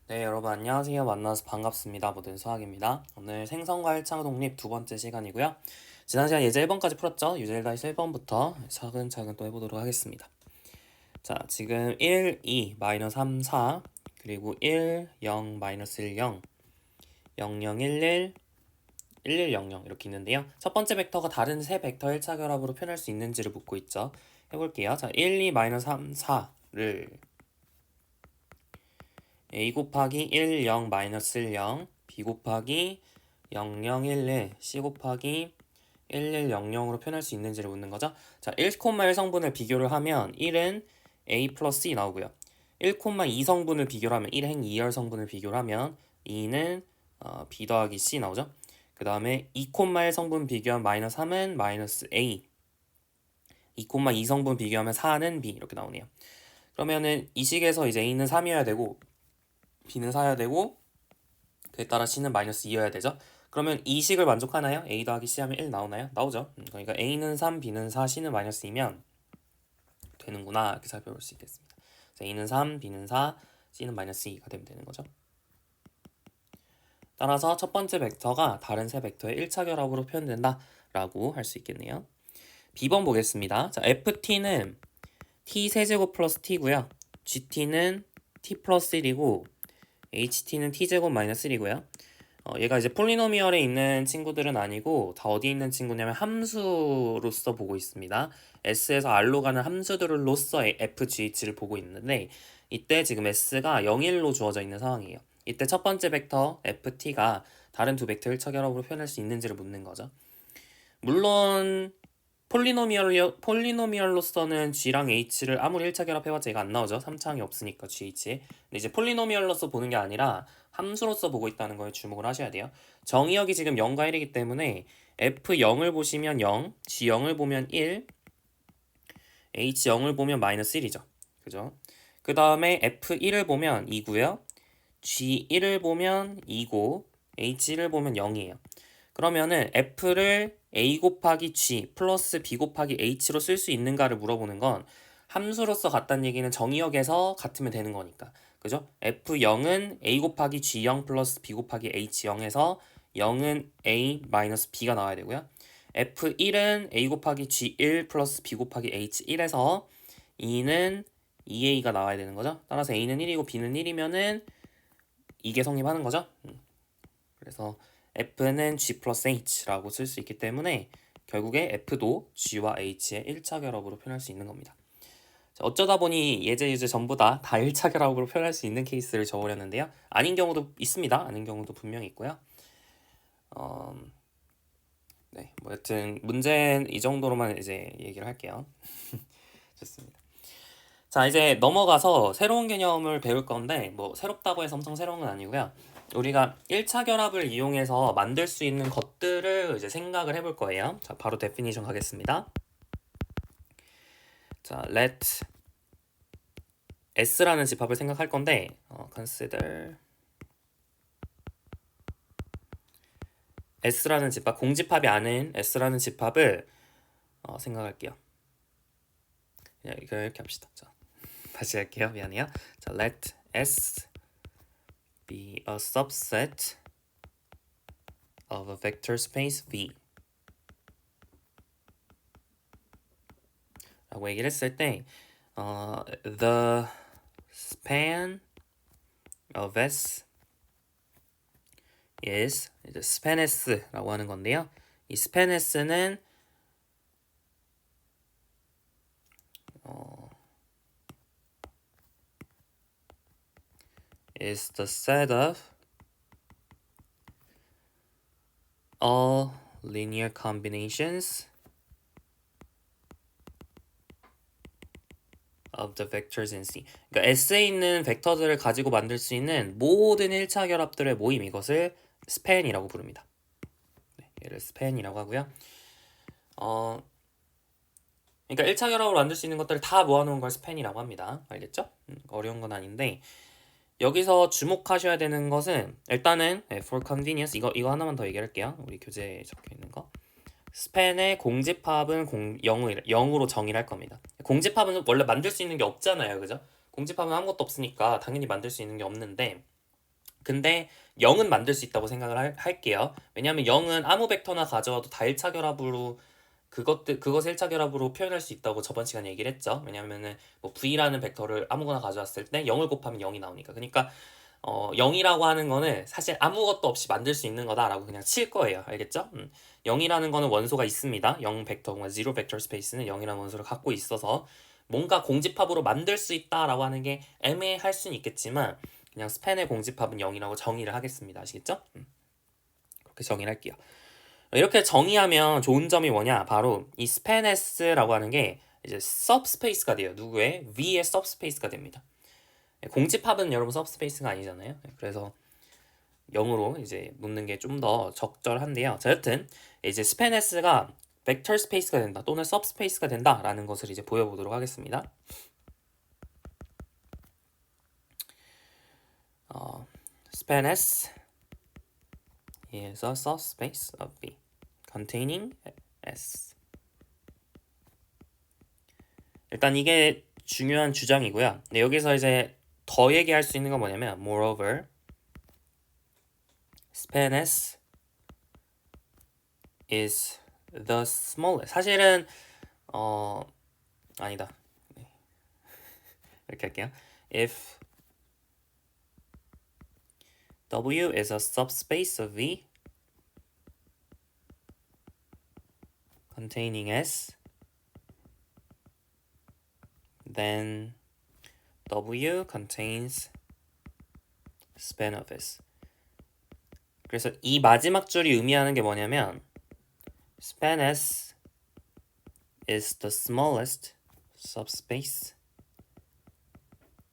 네, 여러분 안녕하세요. 만나서 반갑습니다. 모든 수학입니다. 오늘 생성과 1차 독립 두 번째 시간이고요. 지난 시간 예제 1번까지 풀었죠? 유제 다시 1번부터 차근차근 또 해보도록 하겠습니다. 자, 지금 1, 2, 마이너스 3, 4, 그리고 1, 0, 마이너스 1, 0, 0, 0, 1, 1, 1, 1, 0, 0 이렇게 있는데요. 첫 번째 벡터가 다른 세 벡터 1차 결합으로 표현할 수 있는지를 묻고 있죠. 해볼게요. 자, 1, 2, 마이너스 3, 4를 a 곱하기 1, 0, 마이너스 1, 0, b 곱하기 0, 0, 1, 1, c 곱하기 1, 1, 0, 0으로 표현할 수 있는지를 묻는 거죠. 자, 1, 1 성분을 비교를 하면 1은 a 플러스 2 나오고요. 1, 2 성분을 비교를 하면 1행 2열 성분을 비교를 하면 2는 b 더하기 c 나오죠. 그 다음에 2, 1 성분 비교하면 마이너스 3은 마이너스 a, 2, 2 성분 비교하면 4는 b 이렇게 나오네요. 그러면은 이 식에서 이제 a는 3이어야 되고 b는 4여야 되고 그에 따라 c는 마이너스 2여야 되죠. 그러면 이 식을 만족하나요? a 더하기 c 하면 1 나오나요? 나오죠. 그러니까 a는 3, b는 4, c는 마이너스 2면 되는구나 이렇게 살펴볼 수 있겠습니다. a는 3, b는 4, c는 마이너스 2가 되면 되는 거죠. 따라서 첫 번째 벡터가 다른 세 벡터의 1차 결합으로 표현된다 라고 할 수 있겠네요. B번 보겠습니다. 자, ft는 t 세제곱 플러스 t고요. gt는 t 플러스 1이고 ht는 t제곱 마이너스 1이고요. 얘가 이제 폴리노미얼에 있는 친구들은 아니고 다 어디 있는 친구냐면 함수로서 보고 있습니다. S에서 R로 가는 함수들로서 FGH를 보고 있는데 이때 지금 S가 0, 1로 주어져 있는 상황이에요. 이때 첫 번째 벡터 FT가 다른 두 벡터 1차 결합으로 표현할 수 있는지를 묻는 거죠. 물론 폴리노미얼로서는 G랑 H를 아무리 1차 결합해봤자 얘가 안 나오죠. 3차항이 없으니까 GH에. 근데 이제 폴리노미얼로서 보는 게 아니라 함수로서 보고 있다는 거에 주목을 하셔야 돼요. 정의역이 지금 0과 1이기 때문에 F0을 보시면 0, G0을 보면 1, H0을 보면 마이너스 1이죠. 그죠? 그 다음에 F1을 보면 2고요. G1을 보면 2고 H1을 보면 0이에요. 그러면은 F를 A 곱하기 G 플러스 B 곱하기 H로 쓸 수 있는가를 물어보는 건 함수로서 같다는 얘기는 정의역에서 같으면 되는 거니까. 그죠? F0은 A 곱하기 G0 플러스 B 곱하기 H0에서 0은 A 마이너스 B가 나와야 되고요. F1은 A 곱하기 G1 플러스 B 곱하기 H1에서 2는 2A가 나와야 되는 거죠. 따라서 A는 1이고 B는 1이면은 이게 성립하는 거죠. 그래서 F는 G 플러스 H라고 쓸 수 있기 때문에 결국에 F도 G와 H의 1차 결합으로 표현할 수 있는 겁니다. 자, 어쩌다 보니 예제 유제 전부 다 1차 결합으로 표현할 수 있는 케이스를 적어버렸는데요. 아닌 경우도 있습니다. 아닌 경우도 분명히 있고요. 네, 뭐 여튼 문제는 이 정도로만 이제 얘기를 할게요. 좋습니다. 자, 이제 넘어가서 새로운 개념을 배울 건데 뭐 새롭다고 해서 엄청 새로운 건 아니고요. 우리가 1차 결합을 이용해서 만들 수 있는 것들을 이제 생각을 해볼 거예요. 자, 바로 데피니션 가겠습니다. 자, let S라는 집합을 생각할 건데 consider S라는 집합, 공집합이 아닌 S라는 집합을 생각할게요. 그냥 이거 이렇게 합시다. 자, 다시 할게요. 미안해요. 자, let S be a subset of a vector space V 라고 얘기를 했을 때 the span of S is span S라고 하는 건데요. 이 span S는 is the set of all linear combinations of the vectors in C. 그러니까 S에 있는 벡터들을 가지고 만들 수 있는 모든 1차 결합들의 모임, 이것을 span이라고 부릅니다. 네, 얘를 span이라고 하고요. 그러니까 1차 결합으로 만들 수 있는 것들을 다 모아놓은 걸 span이라고 합니다. 알겠죠? 어려운 건 아닌데 여기서 주목하셔야 되는 것은 일단은 for convenience 이거 하나만 더 얘기할게요. 우리 교재에 적혀 있는 거. 스팬의 공집합은 0으로 정의를 할 겁니다. 공집합은 원래 만들 수 있는 게 없잖아요. 그죠? 공집합은 아무것도 없으니까 당연히 만들 수 있는 게 없는데 근데 0은 만들 수 있다고 생각을 할게요. 왜냐하면 0은 아무 벡터나 가져와도 다 1차 결합으로 그것을 1차 결합으로 표현할 수 있다고 저번 시간에 얘기를 했죠. 왜냐하면은 뭐 v라는 벡터를 아무거나 가져왔을 때 0을 곱하면 0이 나오니까. 그러니까 0이라고 하는 거는 사실 아무것도 없이 만들 수 있는 거다라고 그냥 칠 거예요. 알겠죠? 0이라는 거는 원소가 있습니다. 0 벡터, 0 벡터 스페이스는 0이라는 원소를 갖고 있어서 뭔가 공집합으로 만들 수 있다라고 하는 게 애매할 수는 있겠지만 그냥 스팬의 공집합은 0이라고 정의를 하겠습니다. 아시겠죠? 그렇게 정의를 할게요. 이렇게 정의하면 좋은 점이 뭐냐? 바로 이 스팬S라고 하는 게 이제 subspace가 돼요. 누구의? V의 subspace가 됩니다. 공집합은 여러분 subspace가 아니잖아요. 그래서 0으로 이제 놓는 게 좀 더 적절한데요. 자, 여튼 이제 스팬S가 벡터 스페이스가 된다 또는 subspace가 된다라는 것을 이제 보여보도록 하겠습니다. span S is a subspace of V containing S. 일단 이게 중요한 주장이고요. 네, 여기서 이제 더 얘기할 수 있는 건 뭐냐면 moreover span S is the smallest. 사실은 아니다. 네. 이렇게 할게요. If W is a subspace of V containing S, then W contains span of S. 그래서 이 마지막 줄이 의미하는 게 뭐냐면 span S is the smallest subspace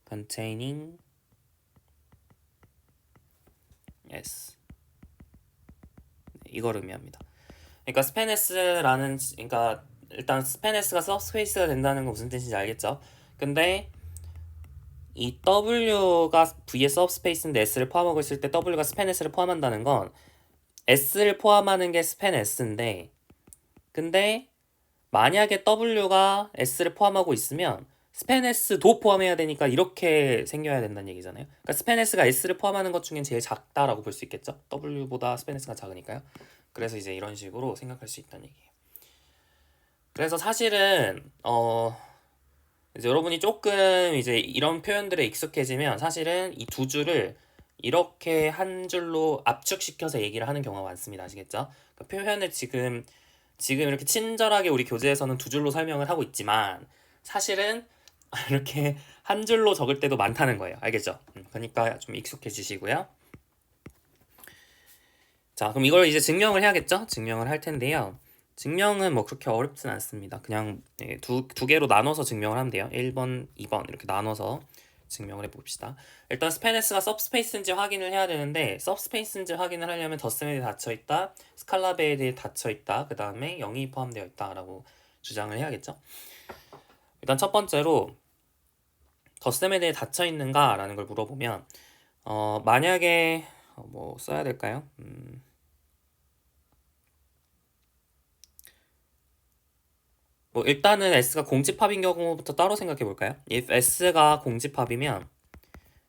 containing S. 이걸 의미합니다. 그러니까 span S라는 그러니까 일단 span S가 subspace가 된다는 건 무슨 뜻인지 알겠죠? 근데 이 W가 V의 subspace인데 S를 포함하고 있을 때 W가 span S를 포함한다는 건 S를 포함하는 게 span S인데 근데 만약에 W가 S를 포함하고 있으면 span S도 포함해야 되니까 이렇게 생겨야 된다는 얘기잖아요. 그러니까 span S가 S를 포함하는 것 중엔 제일 작다라고 볼 수 있겠죠? W보다 span S가 작으니까요. 그래서 이제 이런 식으로 생각할 수 있다는 얘기예요. 그래서 사실은 이제 여러분이 조금 이제 이런 표현들에 익숙해지면 사실은 이 두 줄을 이렇게 한 줄로 압축시켜서 얘기를 하는 경우가 많습니다. 아시겠죠? 그러니까 표현을 지금 이렇게 친절하게 우리 교재에서는 두 줄로 설명을 하고 있지만 사실은 이렇게 한 줄로 적을 때도 많다는 거예요. 알겠죠? 그러니까 좀 익숙해지시고요. 자, 그럼 이걸 이제 증명을 해야겠죠? 증명을 할 텐데요. 증명은 뭐 그렇게 어렵진 않습니다. 그냥 두 개로 나눠서 증명을 하면 돼요. 1번, 2번 이렇게 나눠서 증명을 해봅시다. 일단 스페네스가 subspace인지 확인을 해야 되는데 subspace인지 확인을 하려면 덧셈에 닫혀있다, 스칼라베에 대해 닫혀있다, 그 다음에 0이 포함되어 있다라고 주장을 해야겠죠. 일단 첫 번째로 덧셈에 대해 닫혀있는가 라는 걸 물어보면 만약에 뭐 써야 될까요? 뭐 일단은 S가 공집합인 경우부터 따로 생각해 볼까요? If S가 공집합이면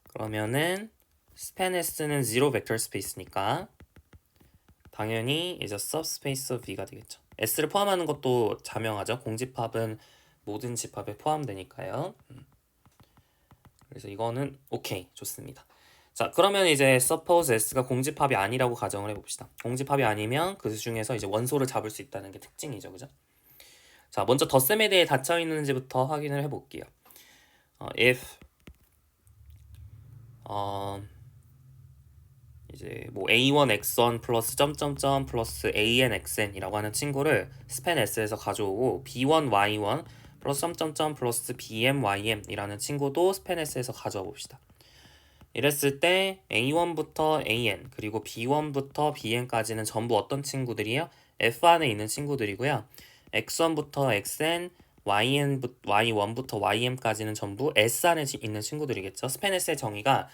그러면은 span S는 0 벡터 스페이스니까 당연히 이제 subspace of V가 되겠죠. S를 포함하는 것도 자명하죠. 공집합은 모든 집합에 포함되니까요. 그래서 이거는 오케이, 좋습니다. 자, 그러면 이제 suppose S가 공집합이 아니라고 가정을 해봅시다. 공집합이 아니면 그 중에서 이제 원소를 잡을 수 있다는 게 특징이죠, 그죠? 자, 먼저 덧셈에 대해 닫혀 있는지부터 확인을 해볼게요. if 이제 뭐 a1x1 플러스 점점점 플러스 anxn이라고 하는 친구를 span S에서 가져오고 b1y1 플러스 점점점 플러스 bmym 이라는 친구도 span S에서 가져와 봅시다. 이랬을 때 a1부터 an 그리고 b1부터 bn까지는 전부 어떤 친구들이에요? F 안에 있는 친구들이고요. x1부터 xn, y1부터 ym까지는 전부 S 안에 있는 친구들이겠죠. 스팬 S의 정의가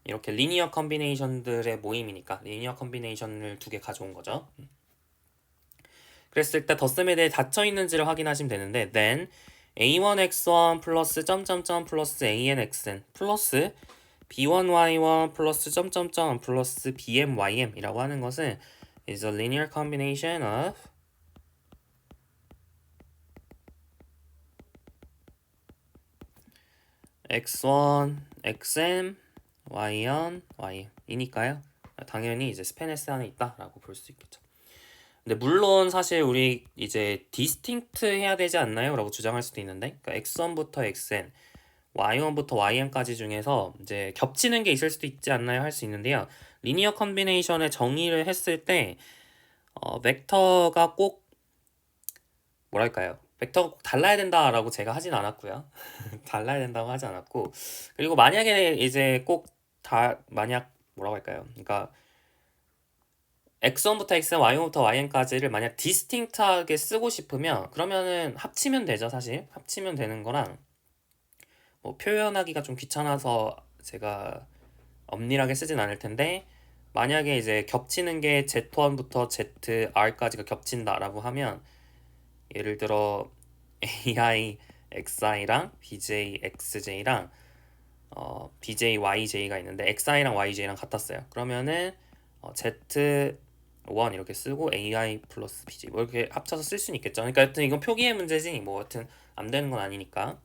이렇게 리니어 컨비네이션들의 모임이니까 리니어 컨비네이션을 두 개 가져온 거죠. 그랬을 때 덧셈에 대해 닫혀 있는지를 확인하시면 되는데 then a1x1 플러스 점점점 플러스 anxn 플러스 b1y1 플러스 점점점 플러스 bmym 이라고 하는 것은 is a linear combination of x1, xm, y1, ym 이니까요. 당연히 이제 스페네스 안에 있다라고 볼 수 있겠죠. 근데 물론 사실 우리 이제 디스팅트 해야 되지 않나요? 라고 주장할 수도 있는데, 그러니까 x1부터 xn, y1부터 ym까지 중에서 이제 겹치는 게 있을 수도 있지 않나요? 할 수 있는데요. 리니어 컨비네이션의 정의를 했을 때 벡터가 꼭 뭐랄까요? 벡터가 꼭 달라야 된다라고 제가 하진 않았고요. 달라야 된다고 하지 않았고, 그리고 만약에 이제 꼭 다 만약 뭐라고 할까요? 그러니까 x1부터 xn, y1부터 yn까지를 만약 디스팅트하게 쓰고 싶으면 그러면은 합치면 되죠. 사실 합치면 되는 거랑 뭐 표현하기가 좀 귀찮아서 제가 엄밀하게 쓰진 않을 텐데, 만약에 이제 겹치는 게 z1부터 zr까지가 겹친다라고 하면 예를 들어 ai xi랑 bj xj랑 bj yj가 있는데 xi랑 yj랑 같았어요. 그러면은 z1 이렇게 쓰고 ai 플러스 bj 뭐 이렇게 합쳐서 쓸 수는 있겠죠. 그러니까 여튼 이건 표기의 문제지 뭐 여튼 안 되는 건 아니니까.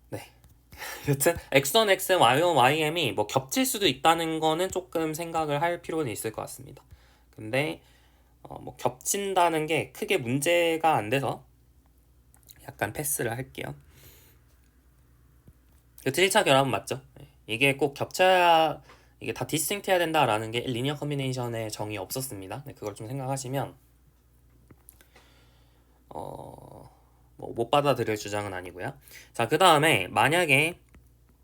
네. 여튼 x1, xm, y1, ym이 뭐 겹칠 수도 있다는 거는 조금 생각을 할 필요는 있을 것 같습니다. 근데 뭐 겹친다는 게 크게 문제가 안 돼서 약간 패스를 할게요. 여튼 1차 결합은 맞죠? 네. 이게 꼭 겹쳐야 이게 다 디스팅트 해야 된다라는 게 리니어 컨비네이션의 정의 없었습니다. 네, 그걸 좀 생각하시면 뭐못 받아들일 주장은 아니고요. 자, 그 다음에 만약에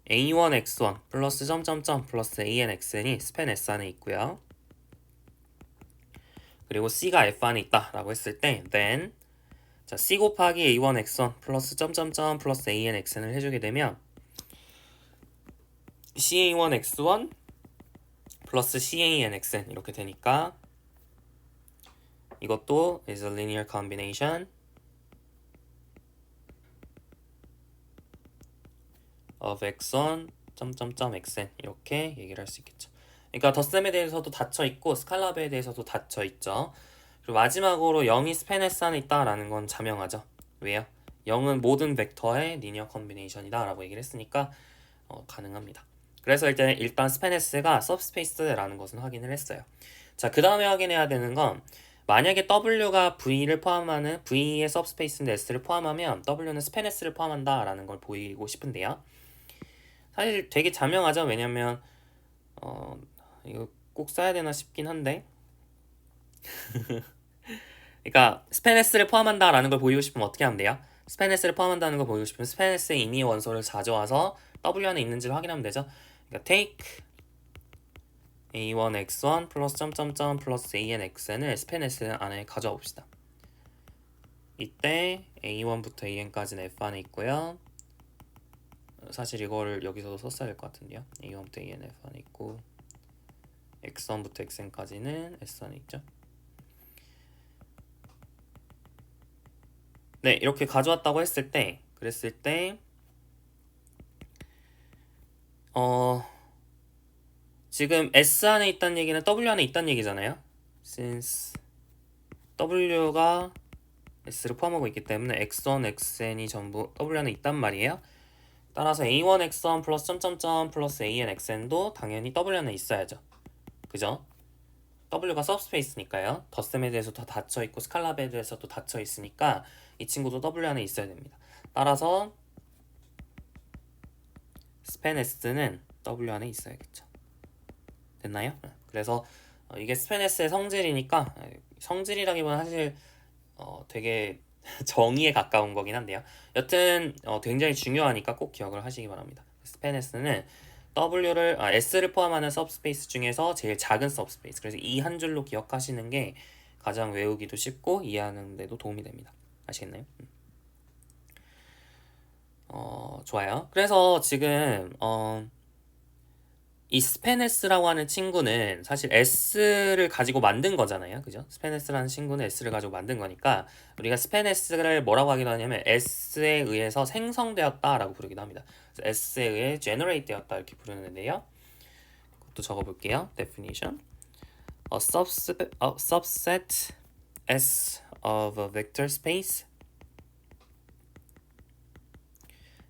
a1x1 플러스 점점점 플러스 anxn이 스팬 S 안에 있고요. 그리고 c가 f 안에 있다라고 했을 때 then 자, c 곱하기 a1x1 플러스 점점점 플러스 anxn을 해주게 되면 ca1x1 플러스 canxn 이렇게 되니까 이것도 is a linear combination of x1 점점점 xn 이렇게 얘기를 할 수 있겠죠. 그러니까 덧셈에 대해서도 닫혀 있고 스칼라베에 대해서도 닫혀 있죠. 그리고 마지막으로 0이 스팬 S 안에 있다라는 건 자명하죠. 왜요? 0은 모든 벡터의 리니어 컨비네이션이다 라고 얘기를 했으니까 가능합니다. 그래서 일단 스팬 S가 서브스페이스라는 것은 확인을 했어요. 자, 그 다음에 확인해야 되는 건 만약에 W가 V를 포함하는 V의 서브스페이스인데 S를 포함하면 W는 스팬 S를 포함한다 라는 걸 보이고 싶은데요. 사실 되게 자명하죠. 왜냐면 이거 꼭 써야 되나 싶긴 한데 그러니까 스팬 S를 포함한다라는 걸 보이고 싶으면 어떻게 하면 돼요? 스팬 S를 포함한다는 걸 보이고 싶으면 스팬 S의 임의 원소를 가져와서 W 안에 있는지를 확인하면 되죠. 그러니까 take a1x1 플러스 점점점 플러스 anxn을 스팬 S 안에 가져와 봅시다. 이때 a1부터 an까지는 F 안에 있고요. 사실 이거를 여기서도 썼어야 될 것 같은데요. a1부터 an F 안에 있고 x1부터 xn까지는 S 안에 있죠. 네, 이렇게 가져왔다고 했을 때, 그랬을 때, 지금 S 안에 있다는 얘기는 W 안에 있다는 얘기잖아요. since W가 S를 포함하고 있기 때문에 X1, Xn이 전부 W 안에 있단 말이에요. 따라서 A1, X1 플러스 점점점 플러스 AN, XN도 당연히 W 안에 있어야죠. 그죠? W가 서브스페이스니까요. 덧셈에 대해서 다 닫혀있고 스칼라베에 대해서도 닫혀있으니까 이 친구도 W 안에 있어야 됩니다. 따라서 스팬 S는 W 안에 있어야겠죠. 됐나요? 그래서 이게 스팬 S의 성질이니까 성질이라기보다는 사실 되게 정의에 가까운 거긴 한데요. 여튼 굉장히 중요하니까 꼭 기억을 하시기 바랍니다. 스팬 S는 S를 포함하는 서브스페이스 중에서 제일 작은 서브스페이스. 그래서 이 한 줄로 기억하시는 게 가장 외우기도 쉽고 이해하는 데도 도움이 됩니다. 아시겠나요? 좋아요. 그래서 지금 이 스페네스라고 하는 친구는 사실 S를 가지고 만든 거잖아요. 그죠? 스페네스라는 친구는 S를 가지고 만든 거니까 우리가 스페네스를 뭐라고 하기도 하냐면 S에 의해서 생성되었다라고 부르기도 합니다. 그래서 S에 의해 generate 되었다 이렇게 부르는데요. 그것도 적어볼게요. definition. A subset S of a vector space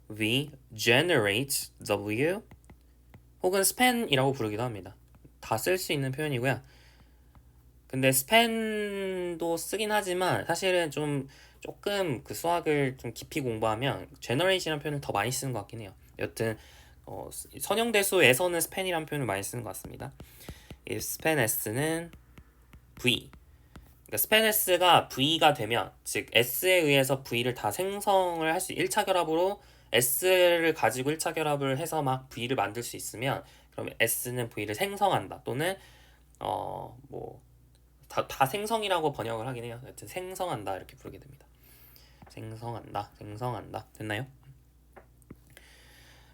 V generate W 혹은 span이라고 부르기도 합니다. 다 쓸 수 있는 표현이고요. 근데 span도 쓰긴 하지만 사실은 조금 그 수학을 좀 깊이 공부하면 generate이라는 표현을 더 많이 쓰는 것 같긴 해요. 여튼 선형대수에서는 span이라는 표현을 많이 쓰는 것 같습니다. 이 span s는 v. 그러니까 span s가 v가 되면 즉 s에 의해서 v를 다 생성을 할 수 1차 결합으로 s를 가지고 1차 결합을 해서 막 v를 만들 수 있으면 그러면 s는 v를 생성한다 또는 뭐 다 생성이라고 번역을 하긴 해요. 여튼 생성한다 이렇게 부르게 됩니다. 생성한다 됐나요?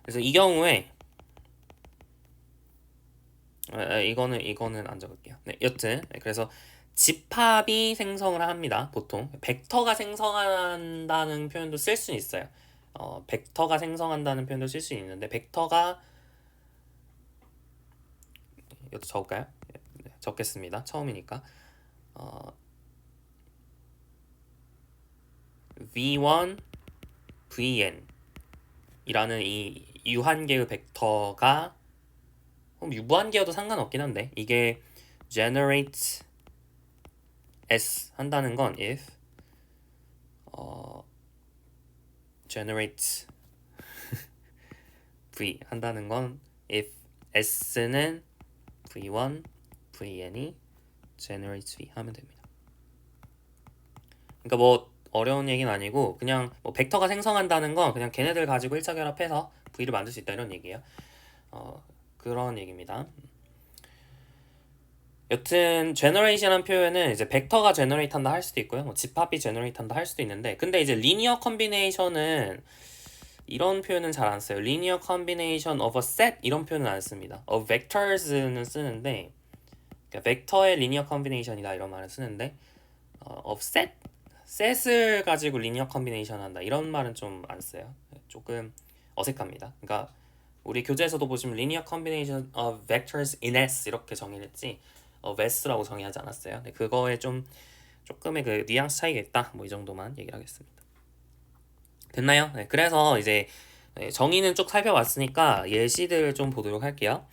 그래서 이 경우에 이거는 안 적을게요. 네, 여튼 그래서 집합이 생성을 합니다. 보통 벡터가 생성한다는 표현도 쓸 수 있어요. 벡터가 생성한다는 표현도 쓸 수 있는데 벡터가 이것도 적을까요? 네, 적겠습니다. 처음이니까 v1 vn 이라는 이 유한계의 벡터가 무한계여도 상관없긴 한데 이게 generate s 한다는 건 if generate v 한다는 건 if s는 v1 vn이 generate v 하면 됩니다. 그러니까 뭐 어려운 얘기는 아니고 그냥 뭐 벡터가 생성한다는 건 그냥 걔네들 가지고 1차 결합해서 v를 만들 수 있다 이런 얘기예요. 그런 얘기입니다. 여튼 generation이라는 표현은 이제 벡터가 generate 한다 할 수도 있고요. 뭐 집합이 generate 한다 할 수도 있는데 근데 이제 linear combination은 이런 표현은 잘 안 써요. linear combination of a set 이런 표현은 안 씁니다. of vectors는 쓰는데 그러니까 벡터의 linear combination이다 이런 말을 쓰는데 of set을 가지고 linear combination 한다 이런 말은 좀 안 써요. 조금 어색합니다. 그러니까 우리 교재에서도 보시면 linear combination of vectors in S 이렇게 정의를 했지 S라고 정의하지 않았어요. 네, 그거에 조금의 그 뉘앙스 차이가 있다. 뭐 이 정도만 얘기를 하겠습니다. 됐나요? 네, 그래서 이제 정의는 쭉 살펴봤으니까 예시들 좀 보도록 할게요.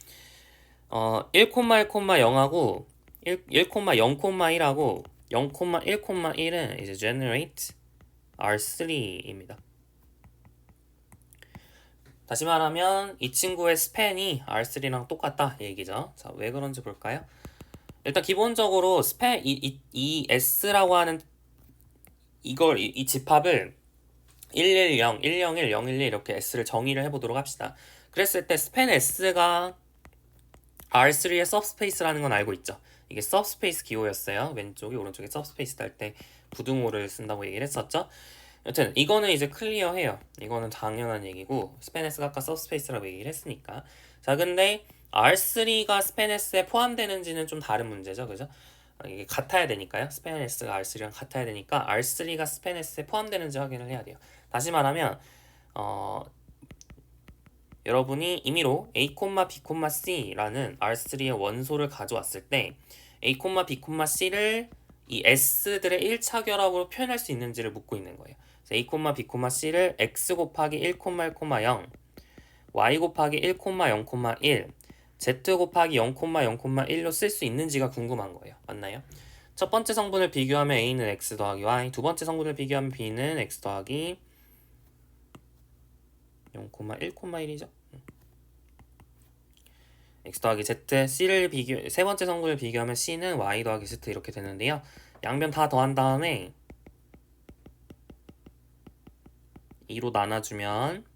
1,1,0하고 1,0,1하고 0,1,1은 이제 generate R3입니다. 다시 말하면 이 친구의 span이 R3랑 똑같다 이 얘기죠. 자, 왜 그런지 볼까요? 일단 기본적으로 span 이 S라고 하는 이 집합을 110, 101, 011 이렇게 S를 정의를 해보도록 합시다. 그랬을 때 span S가 R3의 subspace라는 건 알고 있죠. 이게 subspace 기호였어요. 왼쪽이 오른쪽에 subspace 할 때 부등호를 쓴다고 얘기를 했었죠. 여튼 이거는 이제 클리어해요. 이거는 당연한 얘기고 span S가 아까 subspace라고 얘기를 했으니까. 자 근데 R3가 span S에 포함되는지는 좀 다른 문제죠. 그죠? 이게 같아야 되니까요. span S가 R3랑 같아야 되니까 R3가 span S에 포함되는지 확인을 해야 돼요. 다시 말하면 여러분이 임의로 A, B, C라는 R3의 원소를 가져왔을 때 A, B, C를 이 S들의 1차 결합으로 표현할 수 있는지를 묻고 있는 거예요. 그래서 A, B, C를 X 곱하기 1, 1,0 Y 곱하기 1, 0,1 Z 곱하기 0, 0,1로 쓸 수 있는지가 궁금한 거예요. 맞나요? 첫 번째 성분을 비교하면 A는 X 더하기 Y, 두 번째 성분을 비교하면 B는 X 더하기 0,1,1이죠. X 더하기 Z, 세 번째 성분을 비교하면 C는 Y 더하기 Z 이렇게 되는데요. 양변 다 더한 다음에 2로 나눠주면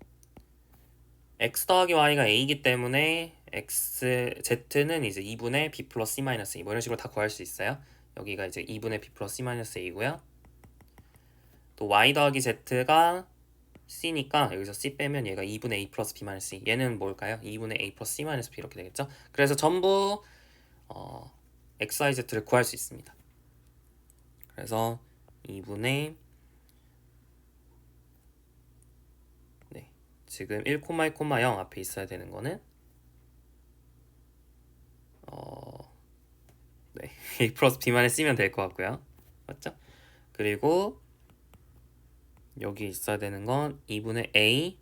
X 더하기 Y가 A이기 때문에 Z는 이제 2분의 B 플러스 C 마이너스 A 뭐 이런 식으로 다 구할 수 있어요. 여기가 이제 2분의 B 플러스 C 마이너스 A고요. 또 Y 더하기 Z가 C니까 여기서 C 빼면 얘가 2분의 A 플러스 B 마이너스 C. 얘는 뭘까요? 2분의 A 플러스 C 마이너스 B 이렇게 되겠죠? 그래서 전부 X, Y, Z를 구할 수 있습니다. 그래서 2분의 지금 1,1,0 앞에 있어야 되는 거는 A 플러스 B만에 쓰면 될 것 같고요. 맞죠? 그리고 여기 있어야 되는 건 2분의 A,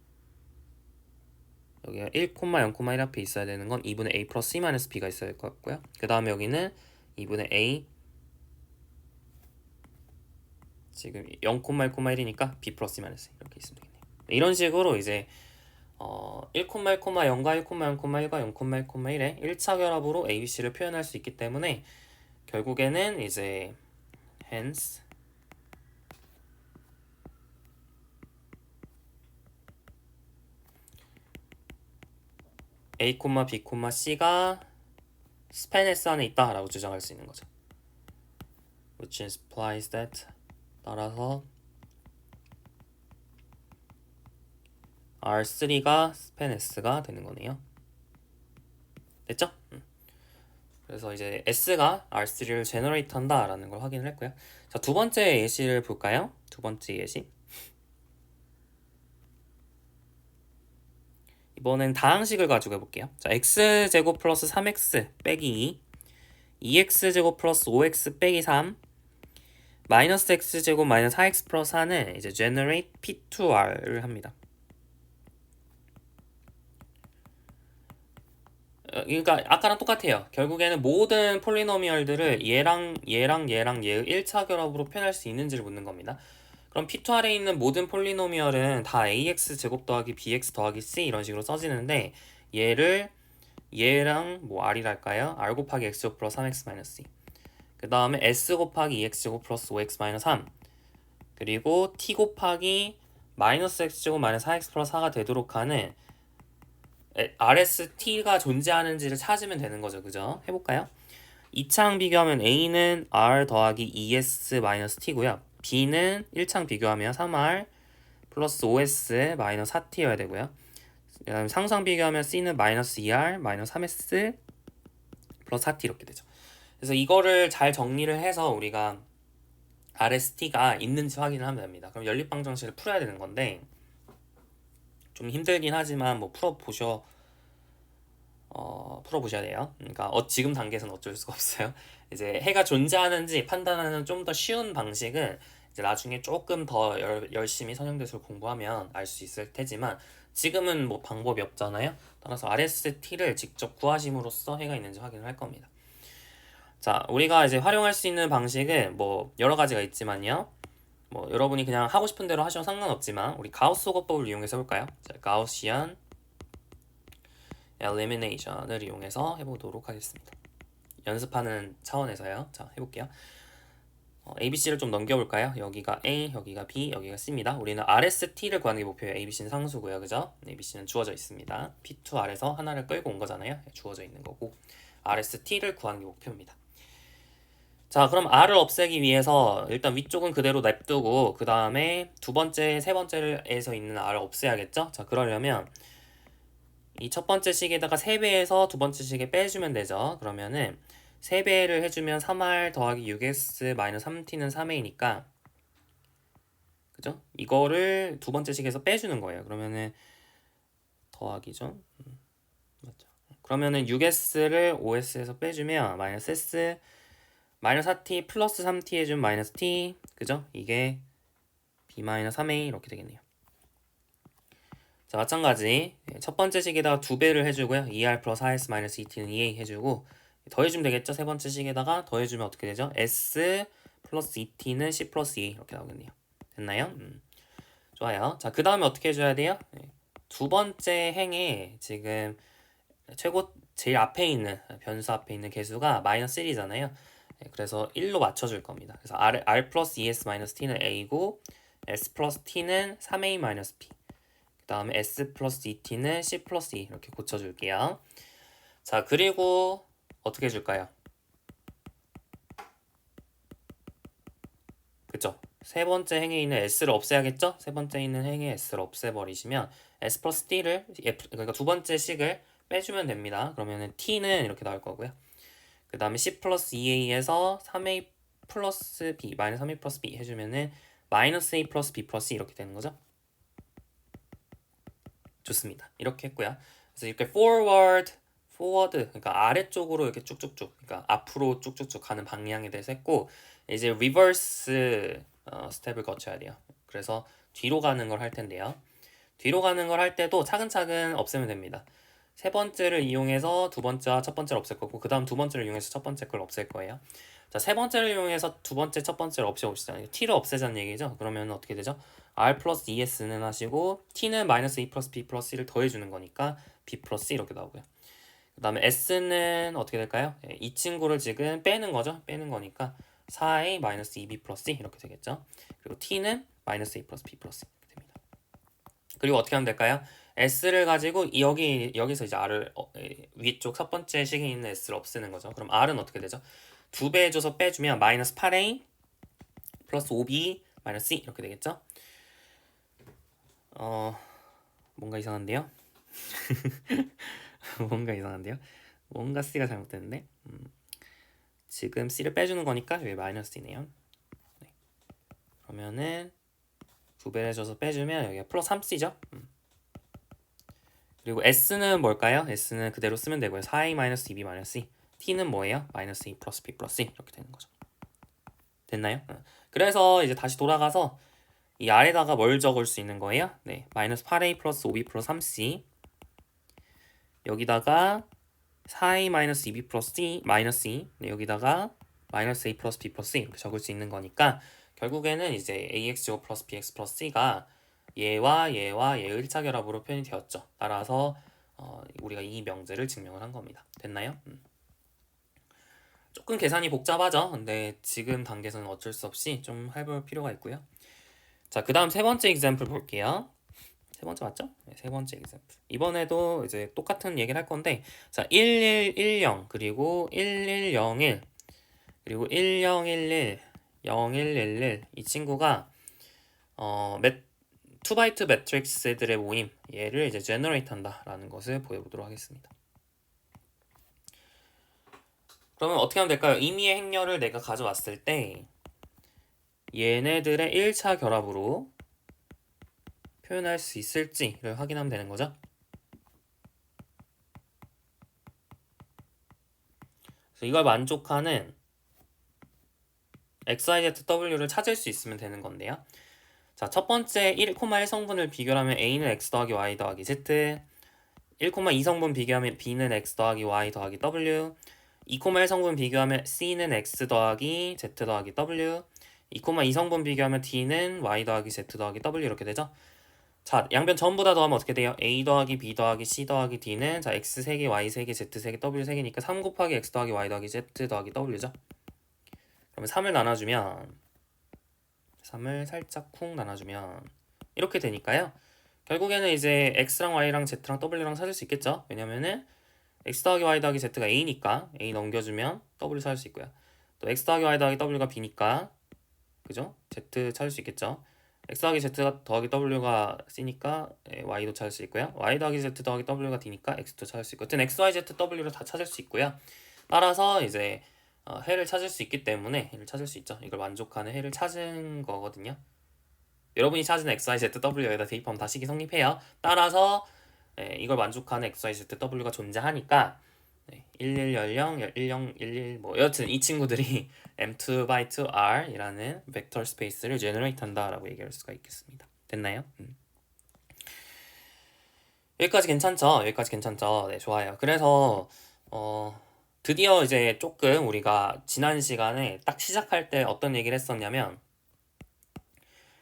여기가 1,0,1 앞에 있어야 되는 건 2분의 A 플러스 C 마이너스 B가 있어야 될 것 같고요. 그 다음에 여기는 2분의 A 지금 0,1,1이니까 B 플러스 C 마이너스 이렇게 있으면 되겠네요. 이런 식으로 이제 1,0,0과 1,0,1,1과 0,1,1의 1차 결합으로 ABC를 표현할 수 있기 때문에 결국에는 이제 hence A, B, C가 스팬 S 안에 있다라고 주장할 수 있는 거죠. which implies that 따라서 R3가 스팬 S가 되는 거네요. 됐죠? 그래서 이제 S가 R3를 제너레이트 한다라는 걸 확인을 했고요. 자, 두 번째 예시를 볼까요? 두 번째 예시. 이번엔 다항식을 가지고 해볼게요. 자, x제곱 플러스 3x 빼기 2, 2x제곱 플러스 5x 빼기 3, 마이너스 x제곱 마이너스 4x 플러스 4는 이제 generate p2r을 합니다. 그러니까 아까랑 똑같아요. 결국에는 모든 폴리노미얼들을 얘의 1차 결합으로 표현할 수 있는지를 묻는 겁니다. 그럼 P2R에 있는 모든 폴리노미얼은 다 AX 제곱 더하기 BX 더하기 C 이런 식으로 써지는데 얘랑 뭐 R이랄까요? R 곱하기 X 제곱 플러스 3X 마이너스 C, 그 다음에 S 곱하기 2X 제곱 플러스 5X 마이너스 3, 그리고 T 곱하기 마이너스 X 제곱 마이너스 4X 플러스 4가 되도록 하는 RST가 존재하는지를 찾으면 되는 거죠. 그죠? 해볼까요? 2창 비교하면 A는 R 더하기 2S 마이너스 T고요. B는 1창 비교하면 3R 플러스 5S 마이너스 4T여야 되고요. 그다음에 상상 비교하면 C는 마이너스 2R 마이너스 3S 플러스 4T 이렇게 되죠. 그래서 이거를 잘 정리를 해서 우리가 RST가 있는지 확인을 하면 됩니다. 그럼 연립방정식을 풀어야 되는 건데 좀 힘들긴 하지만 뭐 풀어보셔야 돼요. 그러니까 지금 단계에서는 어쩔 수가 없어요. 이제 해가 존재하는지 판단하는 좀 더 쉬운 방식은 이제 나중에 조금 더 열심히 선형대수를 공부하면 알 수 있을 테지만 지금은 뭐 방법이 없잖아요. 따라서 RST를 직접 구하심으로써 해가 있는지 확인을 할 겁니다. 자, 우리가 이제 활용할 수 있는 방식은 뭐 여러 가지가 있지만요. 뭐 여러분이 그냥 하고 싶은 대로 하셔도 상관없지만 우리 가우스 호거법을 이용해서 해볼까요? 자, 가우시안 엘리미네이션을 이용해서 해보도록 하겠습니다. 연습하는 차원에서요. 자, 해볼게요. ABC를 좀 넘겨볼까요? 여기가 A, 여기가 B, 여기가 C입니다. 우리는 RST를 구하는 게 목표예요. ABC는 상수고요. 그죠? ABC는 주어져 있습니다. P2R에서 하나를 끌고 온 거잖아요. 주어져 있는 거고 RST를 구하는 게 목표입니다. 자, 그럼 R을 없애기 위해서 일단 위쪽은 그대로 냅두고 그 다음에 두 번째, 세 번째에서 있는 R을 없애야겠죠? 자, 그러려면 이 첫 번째 식에다가 3배에서 두 번째 식에 빼주면 되죠. 그러면은 3배를 해주면 3R 더하기 6S 마이너스 3T는 3A니까 그죠? 이거를 두 번째 식에서 빼주는 거예요. 그러면은 더하기죠. 맞죠? 그러면은 6S를 5S에서 빼주면 마이너스 S 마이너스 4T 플러스 3T 해주면 마이너스 T 그죠? 이게 B 마이너스 3A 이렇게 되겠네요. 자, 마찬가지 첫 번째 식에다가 2배를 해주고요. 2R 플러스 4S 마이너스 2T는 2A 해주고 더해주면 되겠죠? 세 번째 식에다가 더해주면 어떻게 되죠? S 플러스 2T는 C 플러스 2 이렇게 나오겠네요. 됐나요? 좋아요. 자, 그 다음에 어떻게 해줘야 돼요? 두 번째 행에 지금 제일 앞에 있는 변수 앞에 있는 개수가 마이너스 1이잖아요. 그래서 1로 맞춰줄 겁니다. 그래서 R 플러스 2S 마이너스 T는 A고 S 플러스 T는 3A 마이너스 B, 그 다음에 S 플러스 2T는 C 플러스 2 이렇게 고쳐줄게요. 자, 그리고 어떻게 해줄까요? 그쵸? 세 번째 행에 있는 s를 없애야겠죠? 세 번째 있는 행에 s를 없애버리시면 s 플러스 d를 그러니까 두 번째 식을 빼주면 됩니다. 그러면은 t는 이렇게 나올 거고요. 그 다음에 c 플러스 2a에서 3a 플러스 b 마이너스 3a 플러스 b 해주면은 마이너스 a 플러스 b 플러스 이렇게 되는 거죠. 좋습니다. 이렇게 했고요. 그래서 이렇게 forward 그러니까 아래쪽으로 이렇게 쭉쭉쭉 그러니까 앞으로 쭉쭉쭉 가는 방향에 대해서 했고 이제 reverse 스텝을 거쳐야 돼요. 그래서 뒤로 가는 걸 할 텐데요. 뒤로 가는 걸 할 때도 차근차근 없애면 됩니다. 세 번째를 이용해서 두 번째와 첫 번째를 없앨 거고 그 다음 두 번째를 이용해서 첫 번째 걸 없앨 거예요. 자, 세 번째를 이용해서 두 번째, 첫 번째를 없애봅시다. t를 없애자는 얘기죠. 그러면 어떻게 되죠? r 플러스 2s는 하시고 t는 마이너스 2 플러스 b 플러스 1을 더해주는 거니까 b 플러스 이렇게 나오고요. 그 다음에 s는 어떻게 될까요? 이 친구를 지금 빼는 거죠. 빼는 거니까 4a 마이너스 2b 플러스 이렇게 되겠죠. 그리고 t는 마이너스 a 플러스 b 플러스 이렇게 됩니다. 그리고 어떻게 하면 될까요? s를 가지고 여기서 이제 r을 위쪽 첫 번째 식에 있는 s를 없애는 거죠. 그럼 r은 어떻게 되죠? 2배 해줘서 빼주면 마이너스 8a 플러스 5b 마이너스 c 이렇게 되겠죠? 뭔가 이상한데요? 뭔가 이상한데요? 뭔가 c가 잘못됐는데? 지금 c를 빼주는 거니까 여기 마이너스 c네요. 네. 그러면은 2배를 해줘서 빼주면 여기가 플러스 3c죠? 그리고 s는 뭘까요? s는 그대로 쓰면 되고요. 4a 마이너스 2b 마이너스 c t는 뭐예요? 마이너스 2 플러스 b 플러스 c 이렇게 되는 거죠. 됐나요? 그래서 이제 다시 돌아가서 이 아래다가 뭘 적을 수 있는 거예요? 네, 마이너스 8a 플러스 5b 플러스 3c 여기다가 4a 마이너스 2b 플러스 c 마이너스 c 네, 여기다가 마이너스 a 플러스 b 플러스 c 이렇게 적을 수 있는 거니까 결국에는 이제 ax제곱 플러스 bx 플러스 c가 얘와 얘의 1차 결합으로 표현이 되었죠. 따라서 우리가 이 명제를 증명을 한 겁니다. 됐나요? 조금 계산이 복잡하죠. 근데 지금 단계에서는 어쩔 수 없이 좀 해볼 필요가 있고요. 자, 그 다음 세 번째 example 볼게요. 세 번째 맞죠? 네, 세 번째 example. 이번에도 이제 똑같은 얘기를 할 건데, 자, 1110 그리고 1101 그리고 1011 0111 이 친구가 2x2 매트릭스들의 모임 얘를 이제 generate 한다라는 것을 보여보도록 하겠습니다. 그러면 어떻게 하면 될까요? 임의의 행렬을 내가 가져왔을 때 얘네들의 1차 결합으로 표현할 수 있을지를 확인하면 되는 거죠. 그래서 이걸 만족하는 XYZW를 찾을 수 있으면 되는 건데요. 자, 첫 번째 1, 1 성분을 비교하면 A는 X 더하기 Y 더하기 Z 1, 2 성분 비교하면 B는 X 더하기 Y 더하기 W 2, 1 성분 비교하면 C는 X 더하기 Z 더하기 W 2, 2 성분 비교하면 D는 Y 더하기 Z 더하기 W 이렇게 되죠. 자, 양변 전부 다 더하면 어떻게 돼요? A 더하기 B 더하기 C 더하기 D는 자 X 3개, Y 3개, Z 3개, W 3개니까 3 곱하기 X 더하기 Y 더하기 Z 더하기 W죠. 그러면 3을 나눠주면 3을 살짝 쿵 나눠주면 이렇게 되니까요. 결국에는 이제 X랑 Y랑 Z랑 W랑 찾을 수 있겠죠. 왜냐면은 X 더하기 Y 더하기 Z가 A니까 A 넘겨주면 W 찾을 수 있고요. 또 X 더하기 Y 더하기 W가 B니까 그죠? Z 찾을 수 있겠죠. X 더하기 Z 더하기 W가 C니까 Y도 찾을 수 있고요. Y 더하기 Z 더하기 W가 D니까 X도 찾을 수 있고 어쨌든 X, Y, Z, W를 다 찾을 수 있고요. 따라서 이제 해를 찾을 수 있기 때문에 해를 찾을 수 있죠. 이걸 만족하는 해를 찾은 거거든요. 여러분이 찾은 X, Y, Z, W에다 대입하면 다 식이 성립해요. 따라서 이걸 만족하는 X, Y, Z, W가 존재하니까 1110, 1011 뭐 여튼 이 친구들이 M2 by 2R 이라는 벡터 스페이스를 제너레이트 한다라고 얘기할 수가 있겠습니다. 됐나요? 여기까지 괜찮죠? 여기까지 괜찮죠? 네, 좋아요. 그래서 드디어 이제 조금 우리가 지난 시간에 딱 시작할 때 어떤 얘기를 했었냐면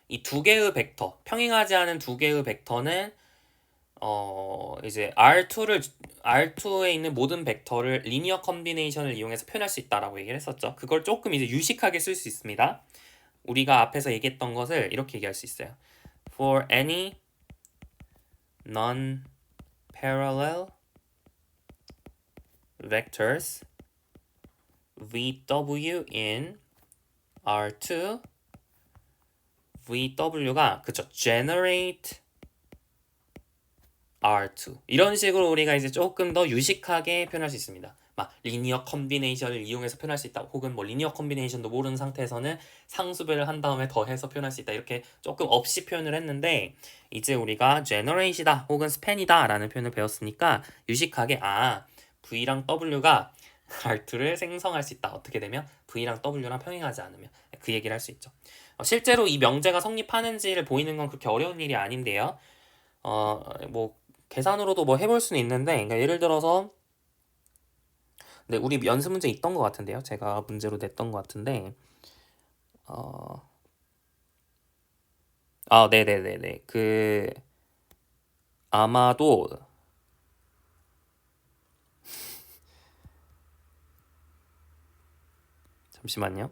이 두 개의 벡터, 평행하지 않은 두 개의 벡터는 이제 R2에 있는 모든 벡터를 리니어 컨비네이션을 이용해서 표현할 수 있다라고 얘기를 했었죠. 그걸 조금 이제 유식하게 쓸 수 있습니다. 우리가 앞에서 얘기했던 것을 이렇게 얘기할 수 있어요. For any non-parallel vectors VW in R2 VW가 그쵸 generate R2 이런 식으로 우리가 이제 조금 더 유식하게 표현할 수 있습니다. 막 리니어 컨비네이션을 이용해서 표현할 수 있다. 혹은 뭐 리니어 컨비네이션도 모르는 상태에서는 상수배를 한 다음에 더해서 표현할 수 있다. 이렇게 조금 없이 표현을 했는데 이제 우리가 generate이다 혹은 span이다 라는 표현을 배웠으니까 유식하게 V랑 W가 R2를 생성할 수 있다. 어떻게 되면 V랑 W랑 평행하지 않으면 그 얘기를 할 수 있죠. 실제로 이 명제가 성립하는지를 보이는 건 그렇게 어려운 일이 아닌데요. 뭐 계산으로도 뭐 해볼 수는 있는데, 그러니까 예를 들어서, 네, 우리 연습 문제 있던 것 같은데요. 제가 문제로 냈던 것 같은데, 네네네네. 아마도, 잠시만요.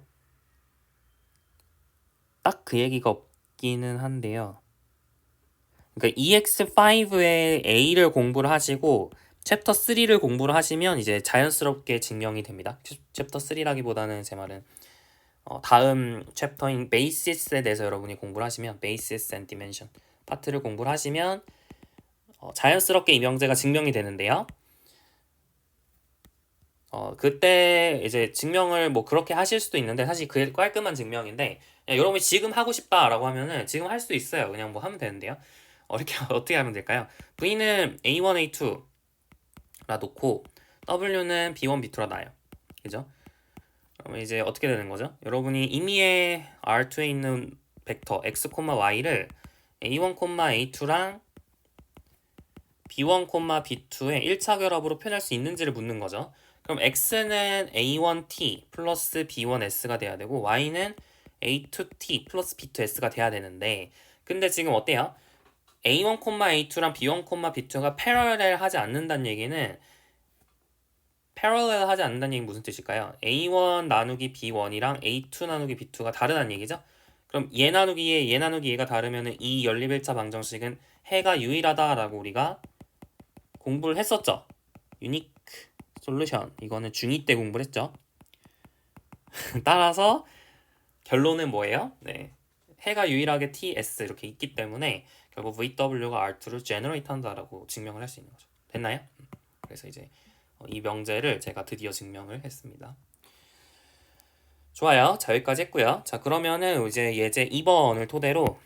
딱 그 얘기가 없기는 한데요. 그러니까 EX5의 A를 공부를 하시고, 챕터 3를 공부를 하시면 이제 자연스럽게 증명이 됩니다. 챕터 3라기보다는 제 말은 다음 챕터인 베이시스에 대해서 여러분이 공부를 하시면 베이시스 앤 디멘션 파트를 공부를 하시면 자연스럽게 이 명제가 증명이 되는데요. 그때 이제 증명을 뭐 그렇게 하실 수도 있는데 사실 그게 깔끔한 증명인데 여러분이 지금 하고 싶다라고 하면은 지금 할 수 있어요. 그냥 뭐 하면 되는데요. 이렇게 어떻게 하면 될까요? V는 A1, A2라 놓고 W는 B1, B2라 놔요. 그죠? 그러면 이제 어떻게 되는 거죠? 여러분이 임의의 R2에 있는 벡터 x, y를 a1, a2랑 b1, b2의 1차 결합으로 표현할 수 있는지를 묻는 거죠. 그럼 x는 a1t 플러스 b1s가 돼야 되고 y는 a2t 플러스 b2s가 돼야 되는데 근데 지금 어때요? a1, a2랑 b1, b2가 패러렐 하지 않는다는 얘기는 패러렐 하지 않는다는 얘기는 무슨 뜻일까요? A1 나누기 B1이랑 A2 나누기 B2가 다르다는 얘기죠? 그럼 얘 나누기 얘가 다르면은 이 연립일차 방정식은 해가 유일하다라고 우리가 공부를 했었죠? 유니크 솔루션 이거는 중2 때 공부를 했죠? 따라서 결론은 뭐예요? 네, 해가 유일하게 TS 이렇게 있기 때문에 결국 VW가 R2를 generate 한다라고 증명을 할 수 있는 거죠. 됐나요? 그래서 이제 이 명제를 제가 드디어 증명을 했습니다. 좋아요. 자, 여기까지 했고요. 자, 그러면은 이제 예제 2번을 토대로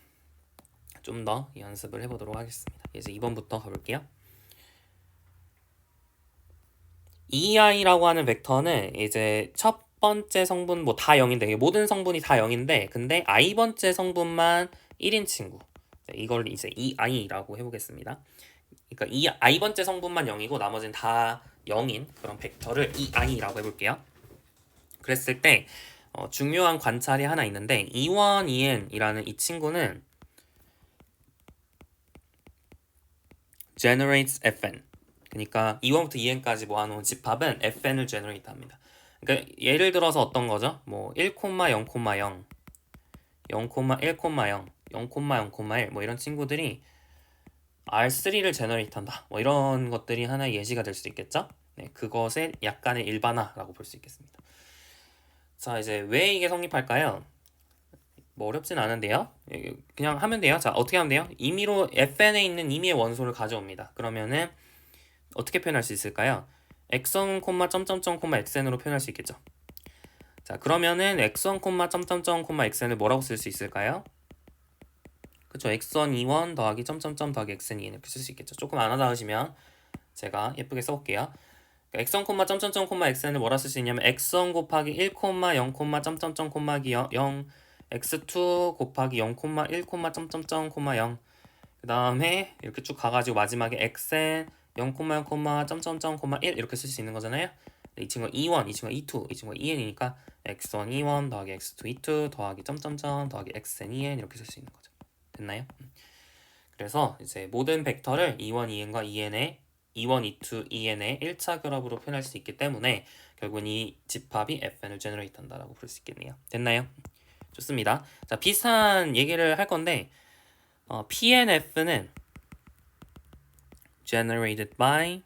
좀 더 연습을 해보도록 하겠습니다. 예제 2번부터 가볼게요. EI라고 하는 벡터는 이제 첫 번째 성분 뭐 다 0인데 모든 성분이 다 0인데 근데 i번째 성분만 1인 친구. 이걸 이제 EI라고 해보겠습니다. 그러니까 이 i번째 성분만 0이고 나머지는 다 0인 그런 벡터를 EI라고 해볼게요. 그랬을 때 중요한 관찰이 하나 있는데 E1, EN이라는 이 친구는 generates FN 그러니까 E1부터 EN까지 모아놓은 집합은 FN을 generate 합니다. 그러니까 예를 들어서 어떤 거죠? 뭐 1, 0, 0, 0, 0, 1, 0, 0,1 뭐 이런 친구들이 R3를 generate 한다. 뭐 이런 것들이 하나의 예시가 될 수 있겠죠? 네, 그것의 약간의 일반화라고 볼 수 있겠습니다. 자, 이제 왜 이게 성립할까요? 뭐 어렵진 않은데요. 그냥 하면 돼요. 자, 어떻게 하면 돼요? 임의로 FN에 있는 임의의 원소를 가져옵니다. 그러면은 어떻게 표현할 수 있을까요? x1, 점점점, xn으로 표현할 수 있겠죠. 자, 그러면은 x1, 점점점, xn을 뭐라고 쓸 수 있을까요? 그쵸, x1, 2원 더하기 점점점 더하기 xn, 2n 이렇게 쓸 수 있겠죠. 조금 안 와닿으시면 제가 예쁘게 써볼게요. x1, 점점점, xn을 뭐라 쓸 수 있냐면 x1 곱하기 1, 0, 점점점, 0, x2 곱하기 0, 1, 점점점, 0. 그 다음에 이렇게 쭉 가가지고 마지막에 xn 0, 0, 점점점, 1 이렇게 쓸 수 있는 거잖아요. 이 친구가 E1, 이 친구가 E2, 이 친구가 EN이니까 x1, E1 더하기 x2, E2 더하기 점점점 더하기 xn, EN 이렇게 쓸 수 있는 거죠. 됐나요? 그래서 이제 모든 벡터를 E1, EN과 EN의 E1, E2, EN의 1차 결합으로 표현할 수 있기 때문에 결국은 이 집합이 FN을 제너레이트 한다라고 볼 수 있겠네요. 됐나요? 좋습니다. 자, 비슷한 얘기를 할 건데 PNF는 generated by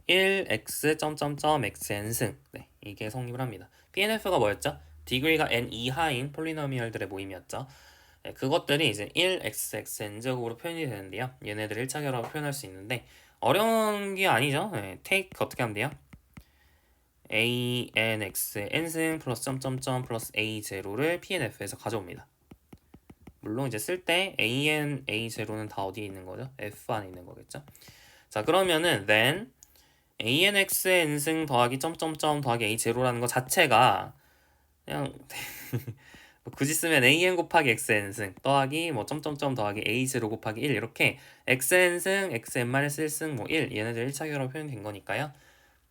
1x xn 승. 네, 이게 성립을 합니다. PNF가 뭐였죠? degree가 n 이하인 폴리노미얼들의 모임이었죠. 네, 그것들이 이제 1, x, x, n제곱으로 표현이 되는데요. 얘네들 1차 결합으로 표현할 수 있는데 어려운 게 아니죠. 네, take 어떻게 하면 돼요? a, n, x, n승 플러스 점점점 플러스 a 제로를 p, n, f에서 가져옵니다. 물론 이제 쓸 때 a, n, a 제로는 다 어디에 있는 거죠? f 안에 있는 거겠죠. 자, 그러면은 then a, n, x, n승 더하기 점점점 더하기 a 제로라는 거 자체가 그냥 굳이 쓰면 an 곱하기 xn승 더하기 뭐 점점점 더하기 a0 곱하기 1 이렇게 xn승, xn-1승 뭐 1 얘네들 1차 결합 표현된 거니까요.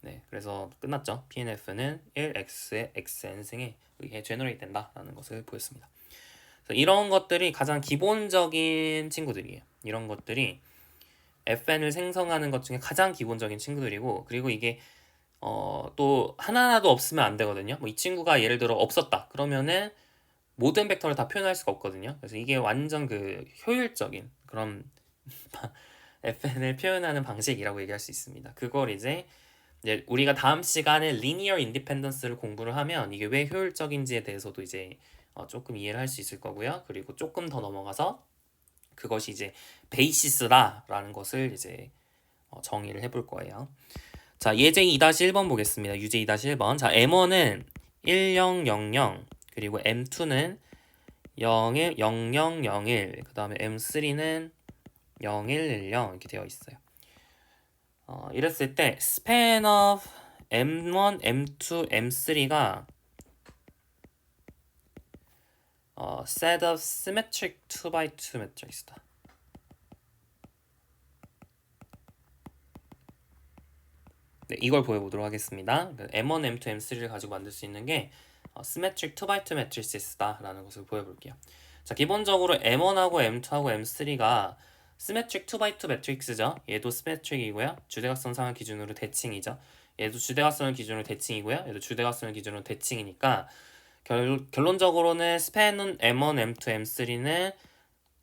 네, 그래서 끝났죠. PNF는 1x의 xn승에 의해 제너레이트 된다라는 것을 보였습니다. 그래서 이런 것들이 가장 기본적인 친구들이에요. 이런 것들이 FN을 생성하는 것 중에 가장 기본적인 친구들이고, 그리고 이게 또 하나하나도 없으면 안 되거든요. 뭐 이 친구가 예를 들어 없었다 그러면은 모든 벡터를 다 표현할 수가 없거든요. 그래서 이게 완전 그 효율적인 그런 FN을 표현하는 방식이라고 얘기할 수 있습니다. 그걸 이제 우리가 다음 시간에 linear independence를 공부를 하면 이게 왜 효율적인지에 대해서도 이제 조금 이해를 할 수 있을 거고요. 그리고 조금 더 넘어가서 그것이 이제 베이시스다라는 것을 이제 정의를 해볼 거예요. 자, 예제 2-1번 보겠습니다. 유제 2-1번. 자, M1은 1000 그리고 M2는 0001 그 다음에 M3는 0110 이렇게 되어 있어요. 이랬을 때 span of M1, M2, M3가 set of symmetric 2x2 matrix다. 네, 이걸 보여보도록 하겠습니다. M1, M2, M3를 가지고 만들 수 있는 게 symmetric 2x2 matrixes다 라는 것을 보여볼게요. 자, 기본적으로 M1하고 M2하고 M3가 symmetric 2x2 matrix죠. 얘도 symmetric이고요. 주대각선상을 기준으로 대칭이죠. 얘도 주대각선을 기준으로 대칭이고요. 얘도 주대각선을 기준으로 대칭이니까 결론적으로는 span은 M1, M2, M3는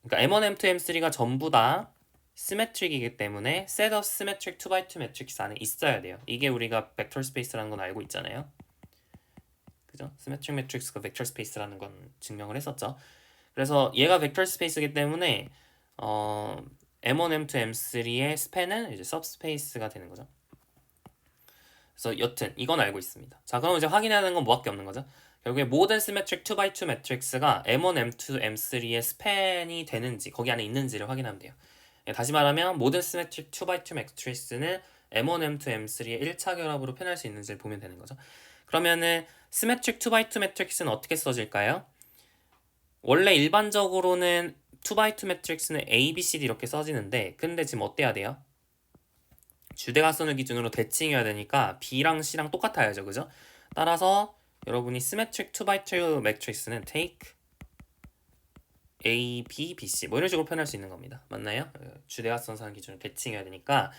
그러니까 M1, M2, M3가 전부 다 시메트릭이기 때문에 set of symmetric 2x2 matrix 안에 있어야 돼요. 이게 우리가 벡터 스페이스라는 건 알고 있잖아요. 그죠? 시메트릭 매트릭스가 벡터 스페이스라는 건 증명을 했었죠. 그래서 얘가 벡터 스페이스이기 때문에 M1, M2, M3의 스팬은 이제 सब스페이스가 되는 거죠. 그래서 여튼 이건 알고 있습니다. 자, 그럼 이제 확인하는 건 뭐밖에 없는 거죠? 결국에 모든 시메트릭 2x2 매트릭스가 M1, M2, M3의 스팬이 되는지 거기 안에 있는지를 확인하면 돼요. 다시 말하면 모든 시메트릭 2x2 매트릭스는 M1, M2, M3의 1차 결합으로 표현할 수 있는지를 보면 되는 거죠. 그러면은 시메트릭 2x2 매트릭스는 어떻게 써질까요? 원래 일반적으로는 2x2 매트릭스는 A, B, C, D 이렇게 써지는데 근데 지금 어때야 돼요? 주대각선을 기준으로 대칭해야 되니까 B랑 C랑 똑같아야죠. 그죠? 따라서 여러분이 시메트릭 2x2 매트릭스는 take A, B, B, C 뭐 이런 식으로 표현할 수 있는 겁니다. 맞나요? 주대각선상 기준으로 대칭해야 되니까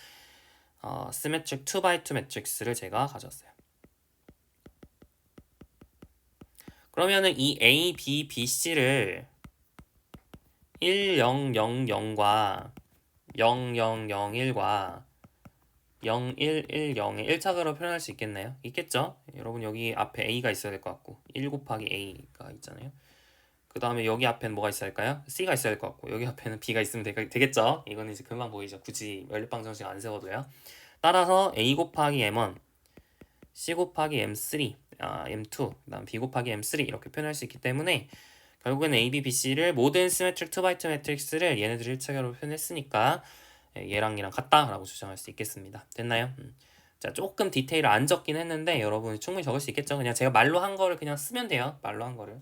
시메트릭 2x2 매트릭스를 제가 가져왔어요. 그러면은 이 A, B, B, C를 1000과 0001과 0110의 1차적으로 표현할 수 있겠나요? 있겠죠? 여러분 여기 앞에 A가 있어야 될 것 같고 1 곱하기 A가 있잖아요. 그 다음에 여기 앞에는 뭐가 있어야 할까요? C가 있어야 될 것 같고 여기 앞에는 B가 있으면 되겠죠? 이거는 이제 금방 보이죠? 굳이 연립방 정식 안 세워도요. 따라서 A 곱하기 M1 C 곱하기 M3 M2 그 다음 B 곱하기 M3 이렇게 표현할 수 있기 때문에 결국에는 A, B, B, C를 모든 시메트릭 2x2 매트릭스를 얘네들 1차결로 표현했으니까 얘랑 얘랑 같다라고 주장할 수 있겠습니다. 됐나요? 자, 조금 디테일을 안 적긴 했는데 여러분 충분히 적을 수 있겠죠? 그냥 제가 말로 한 거를 그냥 쓰면 돼요. 말로 한 거를.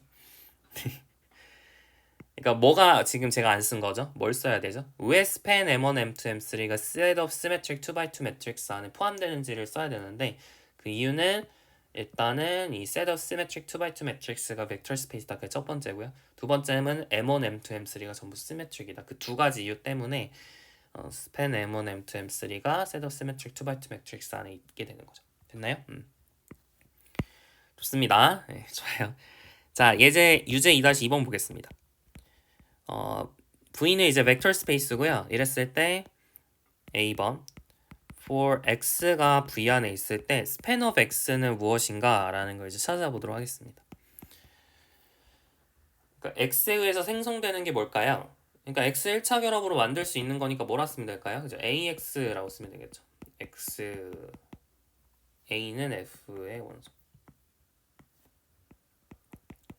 그러니까 뭐가 지금 제가 안 쓴 거죠? 뭘 써야 되죠? 왜 span M1, M2, M3가 set of symmetric 2x2 매트릭스 안에 포함되는지를 써야 되는데 그 이유는 일단은 이 set of symmetric 2x2 매트릭스가 벡터 스페이스다. 그게 첫 번째고요. 두 번째는 M1, M2, M3가 전부 시메트릭이다. 그 두 가지 이유 때문에 span M1, M2, M3가 set of symmetric 2x2 매트릭스 안에 있게 되는 거죠. 됐나요? 좋습니다. 네, 좋아요. 자, 유제 2-2번 보겠습니다. V는 이제 벡터 스페이스고요. 이랬을 때 A번 for x가 V 안에 있을 때 span of x는 무엇인가 라는 걸 이제 찾아보도록 하겠습니다. 그러니까 x에 의해서 생성되는 게 뭘까요? 그러니까 x 1차 결합으로 만들 수 있는 거니까 뭐라 쓰면 될까요? 그죠? ax라고 쓰면 되겠죠. x a는 f의 원소.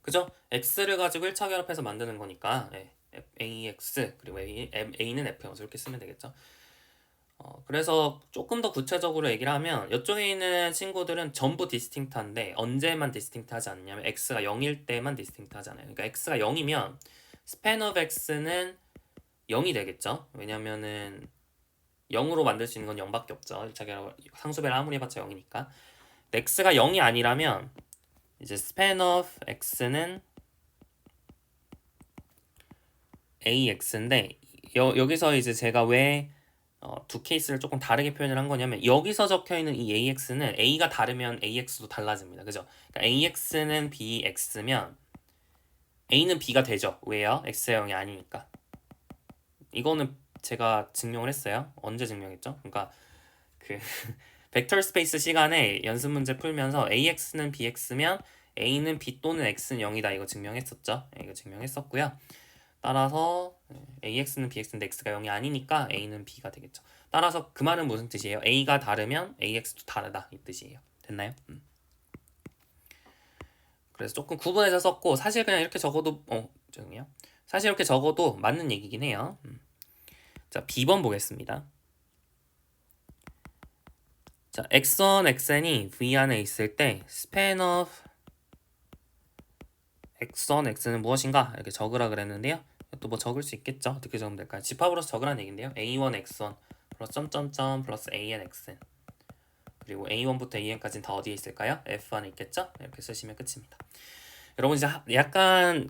그죠? x를 가지고 1차 결합해서 만드는 거니까 ax 그리고 a는 f 원소 이렇게 쓰면 되겠죠. 그래서 조금 더 구체적으로 얘기를 하면 이쪽에 있는 친구들은 전부 디스팅트한데 언제만 디스팅트하지 않냐면 x가 0일 때만 디스팅트하잖아요. 그러니까 x가 0이면 span of x는 0이 되겠죠. 왜냐면은 0으로 만들 수 있는 건 0밖에 없죠. 1차 결합 상수배를 아무리 해봤자 0이니까. x가 0이 아니라면 이제 span of x는 ax인데 여기서 이제 제가 왜 두 케이스를 조금 다르게 표현을 한 거냐면 여기서 적혀 있는 이 AX는 A가 다르면 AX도 달라집니다. 그죠? 그러니까 AX는 BX면 A는 B가 되죠. 왜요? X가 0이 아니니까. 이거는 제가 증명을 했어요. 언제 증명했죠? 그러니까 그 벡터 스페이스 시간에 연습 문제 풀면서 AX는 BX면 A는 B 또는 X는 0이다. 이거 증명했었죠. 이거 증명했었고요. 따라서 AX는 BX인데 X가 0이 아니니까 A는 B가 되겠죠. 따라서 그 말은 무슨 뜻이에요? A가 다르면 AX도 다르다 이 뜻이에요. 됐나요? 그래서 조금 구분해서 썼고 사실 그냥 이렇게 적어도 죄송해요. 사실 이렇게 적어도 맞는 얘기긴 해요. 자, B번 보겠습니다. 자, x1, xn이 V 안에 있을 때 span of x1, x는 무엇인가? 이렇게 적으라 그랬는데요. 또 뭐 적을 수 있겠죠? 어떻게 적으면 될까요? 집합으로서 적으라는 얘기인데요. a1, x1 플러스 점점점 플러스 an, xn 그리고 a1부터 an까지는 다 어디에 있을까요? f 안에 있겠죠? 이렇게 쓰시면 끝입니다. 여러분 이제 약간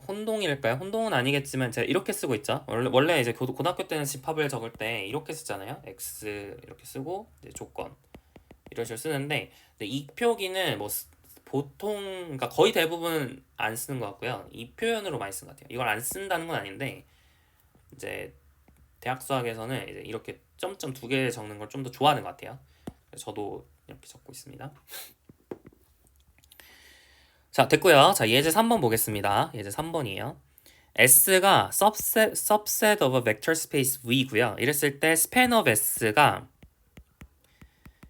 혼동일까요? 혼동은 아니겠지만 제가 이렇게 쓰고 있죠. 원래 이제 고등학교 때는 집합을 적을 때 이렇게 쓰잖아요. x 이렇게 쓰고 이제 조건 이런 식으로 쓰는데 이 표기는 뭐 보통 그러니까 거의 대부분 안 쓰는 것 같고요. 이 표현으로 많이 쓰는 것 같아요. 이걸 안 쓴다는 건 아닌데 이제 대학 수학에서는 이제 이렇게 점점 두 개 적는 걸 좀 더 좋아하는 것 같아요. 그래서 저도 이렇게 적고 있습니다. 자, 됐고요. 자, 예제 3번 보겠습니다. 예제 3번이에요. S가 subset of a vector space V고요. 이랬을 때 span of S가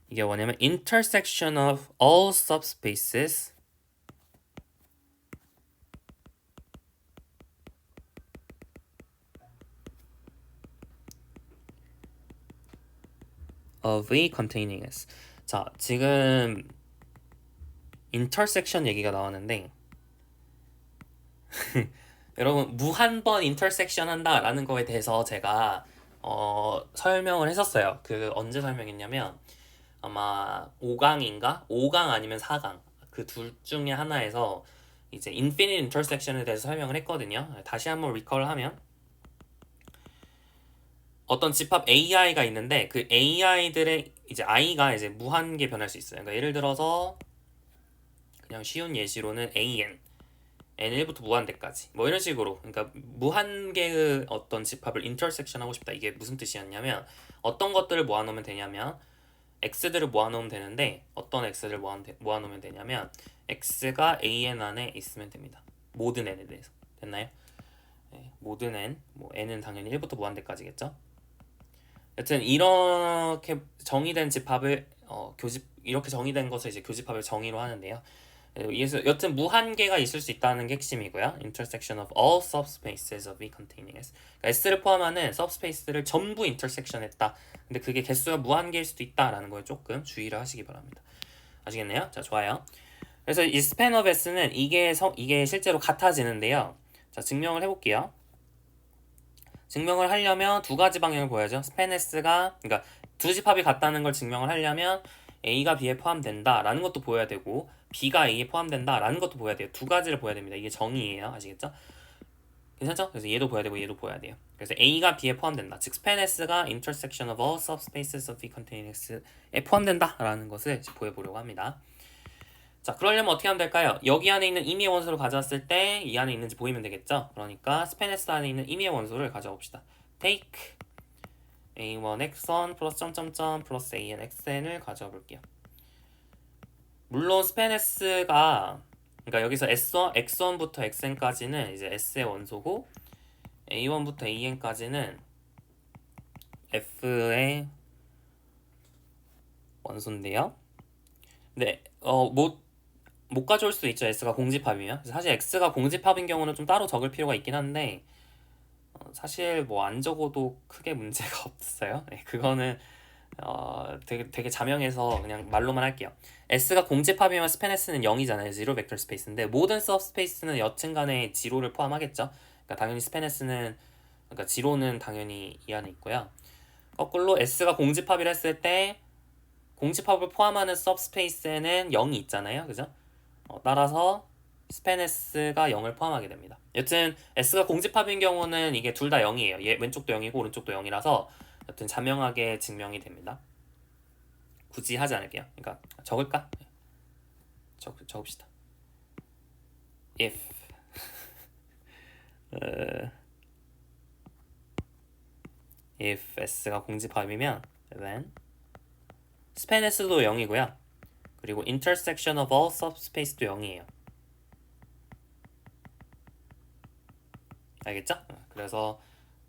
이게 뭐냐면 intersection of all subspaces of V containing S. 자, 지금 intersection 얘기가 나왔는데 여러분 무한번 intersection 한다라는 거에 대해서 제가 설명을 했었어요. 그 언제 설명했냐면 아마 5강인가? 5강 아니면 4강 그 둘 중에 하나에서 이제 infinite intersection에 대해서 설명을 했거든요. 다시 한번 리컬하면 어떤 집합 AI가 있는데 그 AI들의 이제 I가 이제 무한계 변할 수 있어요. 그러니까 예를 들어서 그냥 쉬운 예시로는 AN N1부터 무한대까지 뭐 이런 식으로 그러니까 무한계의 어떤 집합을 인터섹션 하고 싶다. 이게 무슨 뜻이었냐면 어떤 것들을 모아놓으면 되냐면 x들을 모아놓으면 되는데 어떤 x를 모아놓으면 되냐면 x가 an 안에 있으면 됩니다. 모든 n에 대해서 됐나요? 네, 모든 n 뭐 n은 당연히 1부터 무한대까지겠죠. 여튼 이렇게 정의된 집합을 교집 이렇게 정의된 것을 이제 교집합을 정의로 하는데요. 여튼 무한계가 있을 수 있다는 게 핵심이고요. Intersection of all subspaces of V containing S. 그러니까 S를 포함하는 subspace를 전부 intersection했다. 근데 그게 개수가 무한계일 수도 있다라는 거에 조금 주의를 하시기 바랍니다. 아시겠네요? 자, 좋아요. 그래서 이 span of S는 이게 실제로 같아지는데요. 자, 증명을 해볼게요. 증명을 하려면 두 가지 방향을 보여야죠. span S가 그러니까 두 집합이 같다는 걸 증명을 하려면 A가 B에 포함된다라는 것도 보여야 되고 B가 A에 포함된다라는 것도 보여야 돼요. 두 가지를 보여야 됩니다. 이게 정의예요. 아시겠죠? 괜찮죠? 그래서 얘도 보여야 되고 얘도 보여야 돼요. 그래서 A가 B에 포함된다. 즉 span S가 intersection of all subspaces of V containing X에 포함된다라는 것을 보여보려고 합니다. 자, 그러려면 어떻게 하면 될까요? 여기 안에 있는 임의의 원소를 가져왔을 때 이 안에 있는지 보이면 되겠죠? 그러니까 span S 안에 있는 임의의 원소를 가져와 봅시다. take a1 x1 플러스 점점점 플러스 an xn을 가져와 볼게요. 물론 span S가 그러니까 여기서 x1부터 xn까지는 이제 S의 원소고 a1부터 an까지는 F의 원소인데요. 근데 못 가져올 수 있죠. S가 공집합이면. 사실 X가 공집합인 경우는 좀 따로 적을 필요가 있긴 한데 사실 뭐 안 적어도 크게 문제가 없어요. 네, 그거는 되게 자명해서 그냥 말로만 할게요. S가 공집합이면 스팬 S는 0이잖아요. 지로 벡터 스페이스인데 모든 서브스페이스는 여층 간의 지로를 포함하겠죠. 그러니까 당연히 스팬 S는 그러니까 지로는 당연히 이 안에 있고요. 거꾸로 S가 공집합이라 했을 때 공집합을 포함하는 서브스페이스에는 0이 있잖아요. 그죠? 따라서 스팬 S가 0을 포함하게 됩니다. 여튼 S가 공집합인 경우는 이게 둘 다 0이에요. 얘 왼쪽도 0이고 오른쪽도 0이라서 여튼 자명하게 증명이 됩니다. 굳이 하지 않을게요. 그러니까 적을까? 적읍시다. if if S가 공집합이면 then 스팬 S도 0이고요. 그리고 intersection of all subspace도 0이에요. 알겠죠? 그래서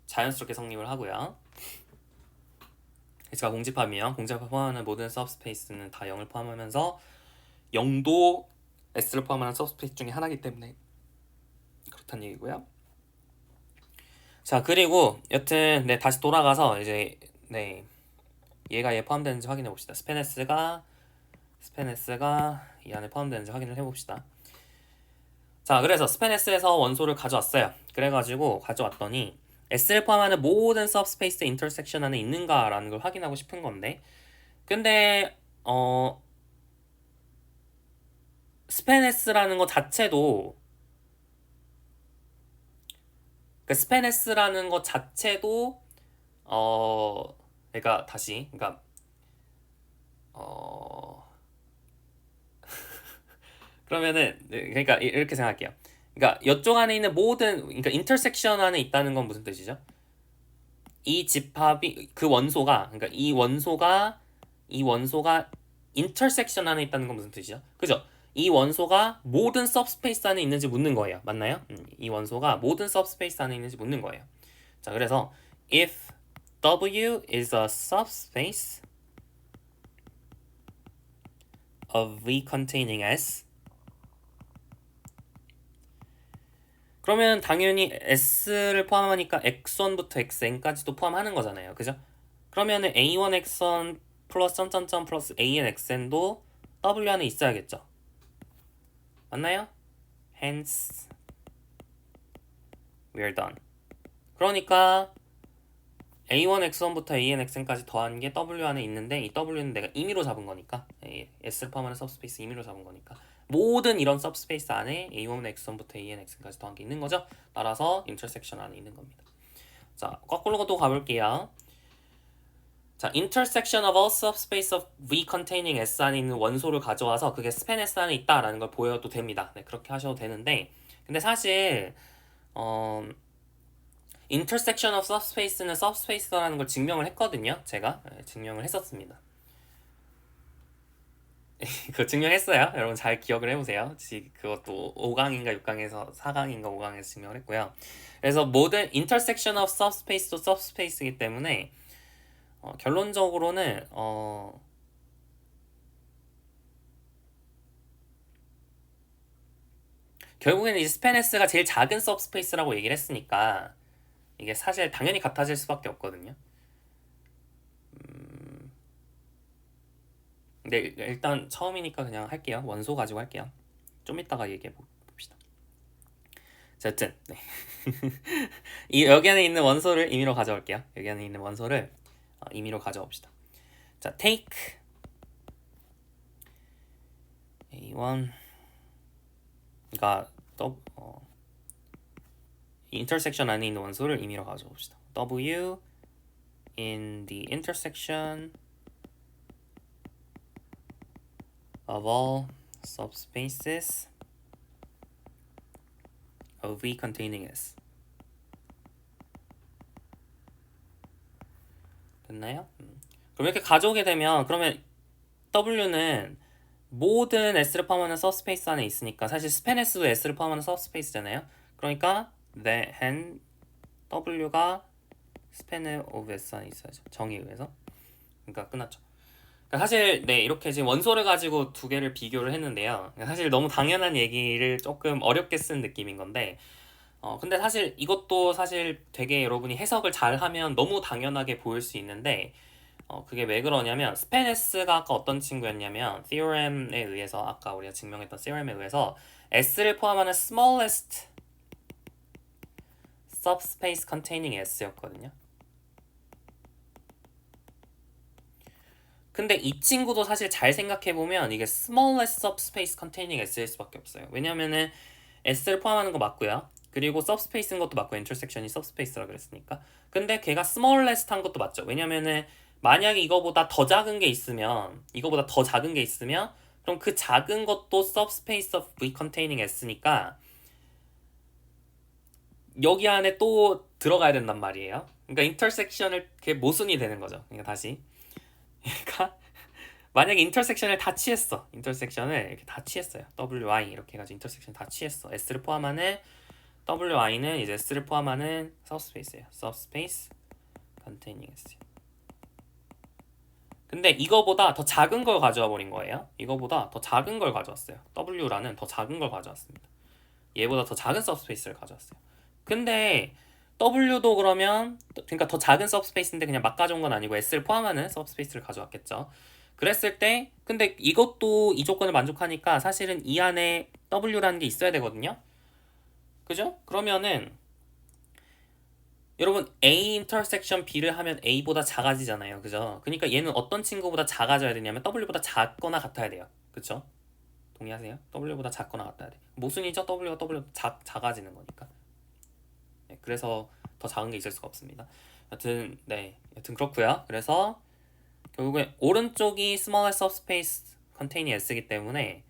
자연스럽게 성립을 하고요. S가 공집합이면 공집합 포함하는 모든 서브스페이스는 다 0을 포함하면서 0도 S를 포함하는 서브스페이스 중에 하나이기 때문에 그렇다는 얘기고요. 자, 그리고 여튼 네, 다시 돌아가서 이제 네, 얘가 얘 포함되는지 확인해 봅시다. 스팬 S가 이 안에 포함되는지 확인을 해봅시다. 자, 그래서 스팬 S에서 원소를 가져왔어요. 그래가지고 가져왔더니 S를 포함하는 모든 서브스페이스 인터섹션 안에 있는가라는 걸 확인하고 싶은 건데, 근데 스팬 S라는 거 자체도 그 스팬 S라는 것 자체도 그러니까 다시 그러니까 그러면은 그러니까 이렇게 생각할게요. 그러니까 이쪽 안에 있는 모든 그러니까 인터섹션 안에 있다는 건 무슨 뜻이죠? 이 집합이 그 원소가 그러니까 이 원소가 인터섹션 안에 있다는 건 무슨 뜻이죠? 그죠? 이 원소가 모든 서브스페이스 안에 있는지 묻는 거예요. 맞나요? 이 원소가 모든 서브스페이스 안에 있는지 묻는 거예요. 자, 그래서 if W is a subspace of V containing S 그러면 당연히 S를 포함하니까 X1부터 XN까지도 포함하는 거잖아요. 그죠? 그러면은 A1X1 플러스 점점점 플러스 ANXN도 W 안에 있어야겠죠. 맞나요? Hence we're done. 그러니까 A1X1부터 ANXN까지 더하는 게 W 안에 있는데 이 W는 내가 임의로 잡은 거니까 S를 포함하는 서브스페이스 임의로 잡은 거니까 모든 이런 서브스페이스 안에 A1X1부터 ANXN까지 더한 게 있는 거죠. 따라서 인터섹션 안에 있는 겁니다. 자, 거꾸로 또 가볼게요. 자, intersection of all subspace of V containing S 안에 있는 원소를 가져와서 그게 스팬 S 안에 있다라는 걸 보여도 됩니다. 네, 그렇게 하셔도 되는데 근데 사실 intersection of subspace는 subspace라는 걸 증명을 했거든요. 제가 증명을 했었습니다. 그거 증명했어요. 여러분 잘 기억을 해보세요. 그것도 5강인가 6강에서 4강인가 5강에서 증명을 했고요. 그래서 모든 intersection of subspace도 subspace이기 때문에 결론적으로는 결국에는 이 스팬 S가 제일 작은 서브스페이스라고 얘기를 했으니까 이게 사실 당연히 같아질 수밖에 없거든요. 근데 일단 처음이니까 그냥 할게요. 원소 가지고 할게요. 좀 이따가 얘기해 봅시다. 자, 어쨌든 네. 여기 안에 있는 원소를 임의로 가져올게요. 여기 안에 있는 원소를 임의로 가져옵시다. 자, take A1 그러니까 인터섹션 안에 있는 원소를 임의로 가져옵시다. W in the intersection of all subspaces of V containing S. 됐나요? 그럼 이렇게 가져오게 되면 그러면 W는 모든 S를 포함하는 서브스페이스 안에 있으니까 사실 스팬 S도 S를 포함하는 서브스페이스잖아요. 그러니까 then W가 스팬 오브 S 안에 있어야죠. 정의에 의해서. 그러니까 끝났죠. 그러니까 사실 네 이렇게 지금 원소를 가지고 두 개를 비교를 했는데요. 사실 너무 당연한 얘기를 조금 어렵게 쓴 느낌인 건데 근데 사실 이것도 사실 되게 여러분이 해석을 잘하면 너무 당연하게 보일 수 있는데 그게 왜 그러냐면 스페네스가 아까 어떤 친구였냐면 theorem에 의해서 아까 우리가 증명했던 theorem에 의해서 S를 포함하는 smallest subspace containing S였거든요. 근데 이 친구도 사실 잘 생각해보면 이게 smallest subspace containing S일 수밖에 없어요. 왜냐면은 S를 포함하는 거 맞고요. 그리고 subspace인 것도 맞고 intersection이 subspace라 그랬으니까. 근데 걔가 smallest 한 것도 맞죠. 왜냐면은 만약에 이거보다 더 작은 게 있으면 그럼 그 작은 것도 subspace of V containing S니까 여기 안에 또 들어가야 된단 말이에요. 그러니까 intersection을 그게 모순이 되는 거죠. 그러니까 다시 그러니까 만약에 인터섹션을 다 취했어. 인터섹션을 이렇게 다 취했어요. WI 이렇게 해가지고 인터섹션 다 취했어. S를 포함하는 WI는 이제 S를 포함하는 subspace예요. subspace containing S. 근데 이거보다 더 작은 걸 가져와 버린 거예요. 이거보다 더 작은 걸 가져왔어요. W라는 더 작은 걸 가져왔습니다. 얘보다 더 작은 subspace를 가져왔어요. 근데 W도 그러니까 더 작은 subspace인데 그냥 막 가져온 건 아니고 S를 포함하는 subspace를 가져왔겠죠. 그랬을 때 근데 이것도 이 조건을 만족하니까 사실은 이 안에 W라는 게 있어야 되거든요. 그죠? 그러면은 여러분 A 인터섹션 B를 하면 A보다 작아지잖아요. 그죠? 그러니까 얘는 어떤 친구보다 작아져야 되냐면 W보다 작거나 같아야 돼요. 그쵸? 동의하세요? W보다 작거나 같아야 돼. 모순이죠? W가 W보다 작아지는 거니까. 네, 그래서 더 작은 게 있을 수가 없습니다. 여튼 그렇고요. 그래서 결국에 오른쪽이 smallest subspace containing S이기 때문에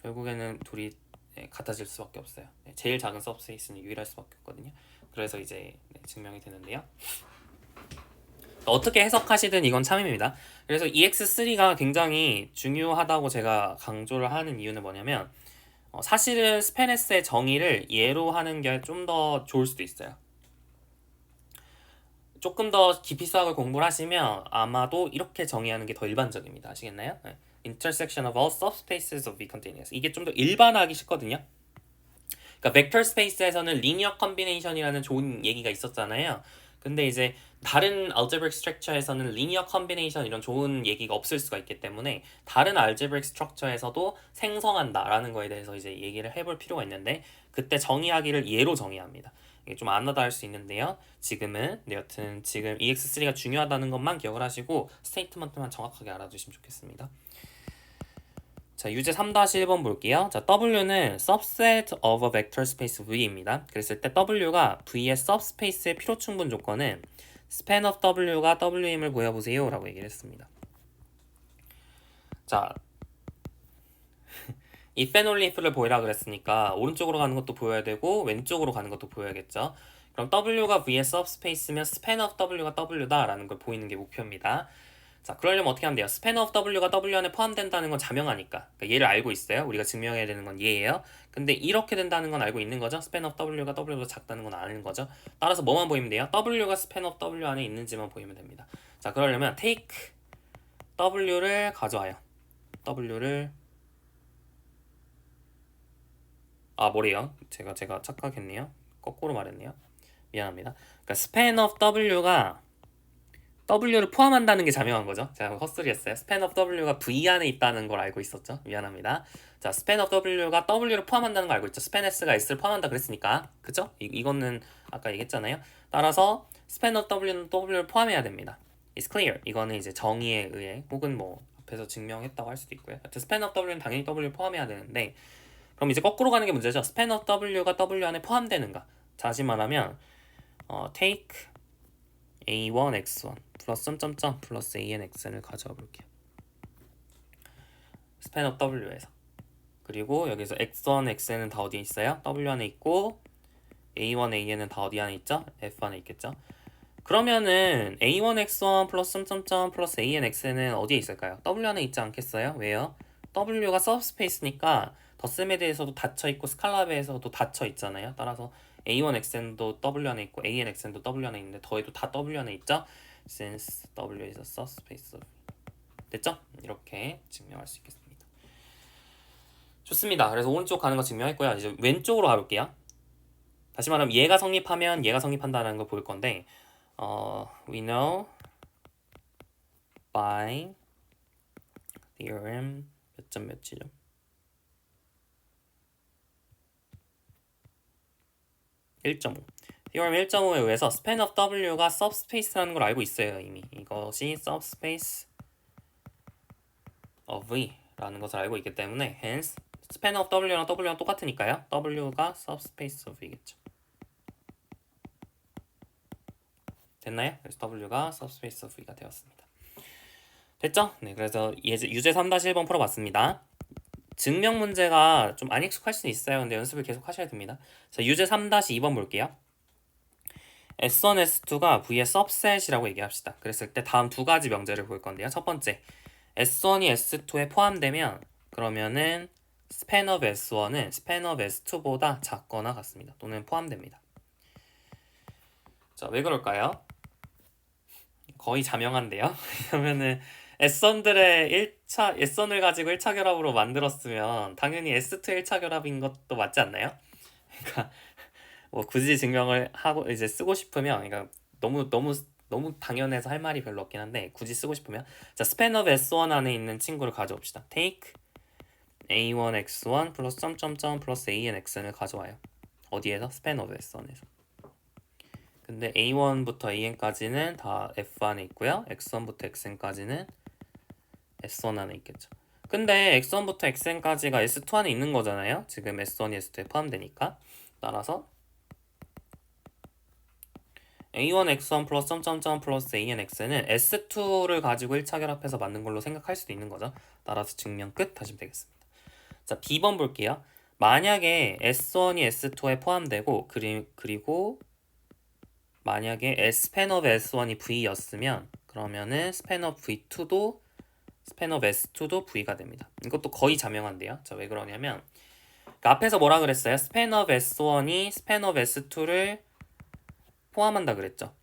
결국에는 둘이 같아질 수밖에 없어요. 제일 작은 subspace는 유일할 수밖에 없거든요. 그래서 이제 증명이 되는데요. 어떻게 해석하시든 이건 참입니다. 그래서 EX3가 굉장히 중요하다고 제가 강조를 하는 이유는 뭐냐면 사실은 스페네스의 정의를 예로 하는 게 좀 더 좋을 수도 있어요. 조금 더 깊이 수학을 공부를 하시면 아마도 이렇게 정의하는 게 더 일반적입니다. 아시겠나요? 네. Intersection of all subspaces of V continuous. 이게 좀 더 일반화하기 쉽거든요. 그러니까 벡터 스페이스에서는 리니어 컨비네이션이라는 좋은 얘기가 있었잖아요. 근데 이제 다른 algebraic structure에서는 리니어 컨비네이션 이런 좋은 얘기가 없을 수가 있기 때문에 다른 algebraic structure에서도 생성한다라는 거에 대해서 이제 얘기를 해볼 필요가 있는데 그때 정의하기를 예로 정의합니다. 이게 좀 안 와닿을 수 있는데요. 여튼 지금 EX3가 중요하다는 것만 기억을 하시고 스테이트먼트만 정확하게 알아두시면 좋겠습니다. 자, 유제 3-1번 볼게요. 자, W는 subset of a vector space V입니다. 그랬을 때 W가 V의 subspace의 필요 충분 조건은 span of W가 W임을 보여보세요 라고 얘기를 했습니다. 자, if and only if를 보이라 그랬으니까 오른쪽으로 가는 것도 보여야 되고 왼쪽으로 가는 것도 보여야겠죠. 그럼 W가 V의 subspace면 span of W가 W다 라는 걸 보이는 게 목표입니다. 자, 그러려면 어떻게 하면 돼요? span of W가 W 안에 포함된다는 건 자명하니까. 그러니까 얘를 알고 있어요. 우리가 증명해야 되는 건 얘예요. 근데 이렇게 된다는 건 알고 있는 거죠. span of W가 W보다 작다는 건 아는 거죠. 따라서 뭐만 보이면 돼요? W가 span of W 안에 있는지만 보이면 됩니다. 자, 그러려면 take W를 가져와요. W를 뭐래요? 제가 착각했네요. 거꾸로 말했네요. 미안합니다. 그러니까 span of W가 W를 포함한다는 게 자명한 거죠. 제가 헛소리했어요. span of W가 V 안에 있다는 걸 알고 있었죠. 미안합니다. 자, span of W가 W를 포함한다는 걸 알고 있죠. span S가 S를 포함한다 그랬으니까. 그쵸? 이거는 아까 얘기했잖아요. 따라서 span of W는 W를 포함해야 됩니다. It's clear. 이거는 이제 정의에 의해 혹은 뭐 앞에서 증명했다고 할 수도 있고요. 하여튼 span of W는 당연히 W를 포함해야 되는데 그럼 이제 거꾸로 가는 게 문제죠. span of W가 W 안에 포함되는가? 다시 말하면 take A1 X1 플러스 점점점 플러스 AN XN을 가져와 볼게요. span of W에서 그리고 여기서 X1, XN은 다 어디에 있어요? W 안에 있고 A1, AN은 다 어디 안에 있죠? F 안에 있겠죠? 그러면은 A1, X1 플러스 점점점 플러스 AN XN은 어디에 있을까요? W 안에 있지 않겠어요? 왜요? W가 서브스페이스니까 덧셈에 대해서도 닫혀 있고 스칼라베에서도 닫혀 있잖아요. 따라서 A1xn도 W 안에 있고 ANxn도 W 안에 있는데 더해도 다 W 안에 있죠. Since W is a subspace of 됐죠? 이렇게 증명할 수 있겠습니다. 좋습니다. 그래서 오른쪽 가는 거 증명했고요. 이제 왼쪽으로 가볼게요. 다시 말하면 얘가 성립하면 얘가 성립한다는 걸 볼 건데 we know by theorem 몇 점 몇이죠? 1.5 theorem 1.5에 의해서 span of W가 subspace라는 걸 알고 있어요. 이미 이것이 subspace of V라는 것을 알고 있기 때문에 hence span of W랑 W랑 똑같으니까요. W가 subspace of V겠죠. 됐나요? 그래서 W가 subspace of V가 되었습니다. 됐죠? 네, 그래서 유제 3-1번 풀어봤습니다. 증명 문제가 좀 안 익숙할 수 있어요. 근데 연습을 계속 하셔야 됩니다. 자, 유제 3-2번 볼게요. S1, S2가 V의 subset이라고 얘기합시다. 그랬을 때 다음 두 가지 명제를 볼 건데요. 첫 번째, S1이 S2에 포함되면 그러면은 span of S1은 span of S2보다 작거나 같습니다. 또는 포함됩니다. 자, 왜 그럴까요? 거의 자명한데요. 그러면은 S1들의 S1을 가지고 1차 결합으로 만들었으면 당연히 S2 1차 결합인 것도 맞지 않나요? 그러니까 뭐 굳이 증명을 하고 이제 쓰고 싶으면 그러니까 너무 당연해서 할 말이 별로 없긴 한데 굳이 쓰고 싶으면 자, span of S1 안에 있는 친구를 가져옵시다. take a1x1 플러스 점점점 플러스 anxn을 가져와요. 어디에서? span of S1에서. 근데 a1부터 an까지는 다 f 안에 있고요. x1부터 xn까지는 S1 안에 있겠죠. 근데 x1부터 xn까지가 S2 안에 있는 거잖아요. 지금 S1이 S2에 포함되니까. 따라서 A1 x1 플러스 점점점 플러스 AN x는 S2를 가지고 1차 결합해서 만든 걸로 생각할 수도 있는 거죠. 따라서 증명 끝 하시면 되겠습니다. 자, B번 볼게요. 만약에 S1이 S2에 포함되고 그리고 만약에 span of S1이 V였으면 그러면은 span of V2도 span of S2도 V가 됩니다. 이것도 거의 자명한데요. 자, 왜 그러냐면 그러니까 앞에서 뭐라 그랬어요? span of S1이 span of S2를 포함한다 그랬죠.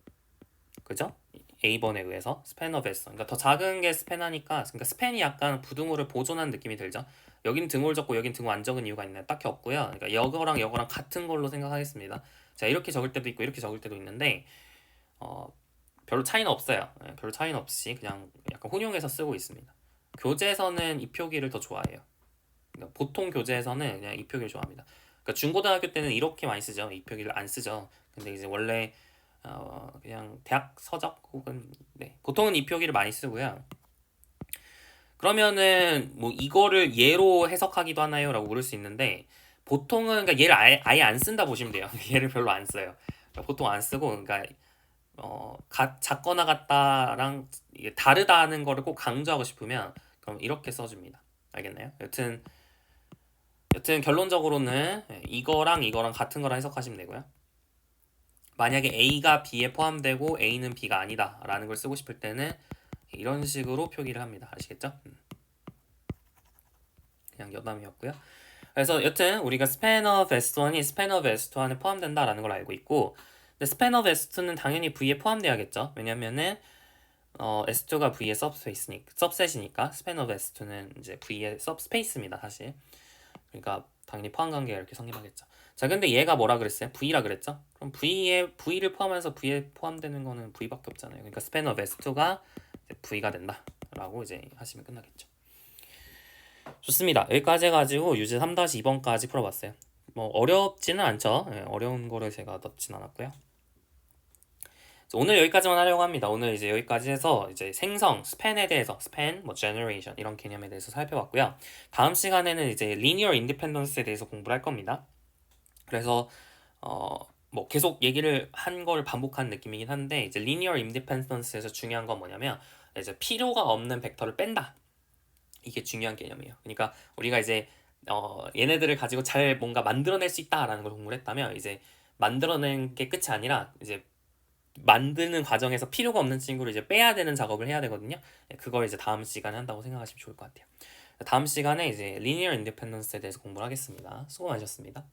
그죠? A번에 의해서 span of S1. 그러니까 더 작은 게 span 하니까 그러니까 span이 약간 부등호를 보존한 느낌이 들죠. 여긴 등호를 적고 여긴 등호 안 적은 이유가 있나요? 딱히 없고요. 그러니까 이거랑 같은 걸로 생각하겠습니다. 자, 이렇게 적을 때도 있고 이렇게 적을 때도 있는데 별로 차이는 없어요. 네, 별로 차이는 없이 그냥 약간 혼용해서 쓰고 있습니다. 교재에서는 이 표기를 더 좋아해요. 그러니까 보통 교재에서는 그냥 이 표기를 좋아합니다. 그러니까 중고등학교 때는 이렇게 많이 쓰죠. 이 표기를 안 쓰죠. 근데 이제 원래 그냥 대학 서적 혹은 네, 보통은 이 표기를 많이 쓰고요. 그러면은 뭐 이거를 예로 해석하기도 하나요? 라고 물을 수 있는데 보통은 그러니까 얘를 아예 안 쓴다 보시면 돼요. 얘를 별로 안 써요. 그러니까 보통 안 쓰고 그러니까 작거나 같다랑 이게 다르다는 거를 꼭 강조하고 싶으면 그럼 이렇게 써줍니다. 알겠나요? 여튼 결론적으로는 이거랑 같은 거랑 해석하시면 되고요. 만약에 A가 B에 포함되고 A는 B가 아니다 라는 걸 쓰고 싶을 때는 이런 식으로 표기를 합니다. 아시겠죠? 그냥 여담이었고요. 그래서 여튼 우리가 span of S1이 span of S2 안에 포함된다라는 걸 알고 있고 근데 span of S2는 당연히 V에 포함돼야겠죠. 왜냐면은 S2가 V의 subset이니까 span of S2는 이제 V의 subspace입니다. 사실. 그러니까 당연히 포함 관계가 이렇게 성립하겠죠. 자, 근데 얘가 뭐라 그랬어요? V라 그랬죠? 그럼 V를 포함해서 V에 포함되는 거는 V밖에 없잖아요. 그러니까 span of S2가 V가 된다라고 이제 하시면 끝나겠죠. 좋습니다. 여기까지 해가지고 유제 3-2번까지 풀어봤어요. 뭐 어렵지는 않죠. 네, 어려운 거를 제가 넣진 않았고요. 오늘 여기까지만 하려고 합니다. 오늘 이제 여기까지 해서 이제 생성, 스팬에 대해서, 스팬, 뭐 generation 이런 개념에 대해서 살펴봤고요. 다음 시간에는 이제 linear independence에 대해서 공부를 할 겁니다. 그래서 뭐 계속 얘기를 한 걸 반복한 느낌이긴 한데 이제 linear independence에서 중요한 건 뭐냐면 이제 필요가 없는 벡터를 뺀다. 이게 중요한 개념이에요. 그러니까 우리가 이제 얘네들을 가지고 잘 뭔가 만들어낼 수 있다라는 걸 공부를 했다면 이제 만들어낸 게 끝이 아니라 이제 만드는 과정에서 필요가 없는 친구를 이제 빼야 되는 작업을 해야 되거든요. 그걸 이제 다음 시간에 한다고 생각하시면 좋을 것 같아요. 다음 시간에 이제 리니어 인디펜던스에 대해서 공부를 하겠습니다. 수고 많으셨습니다.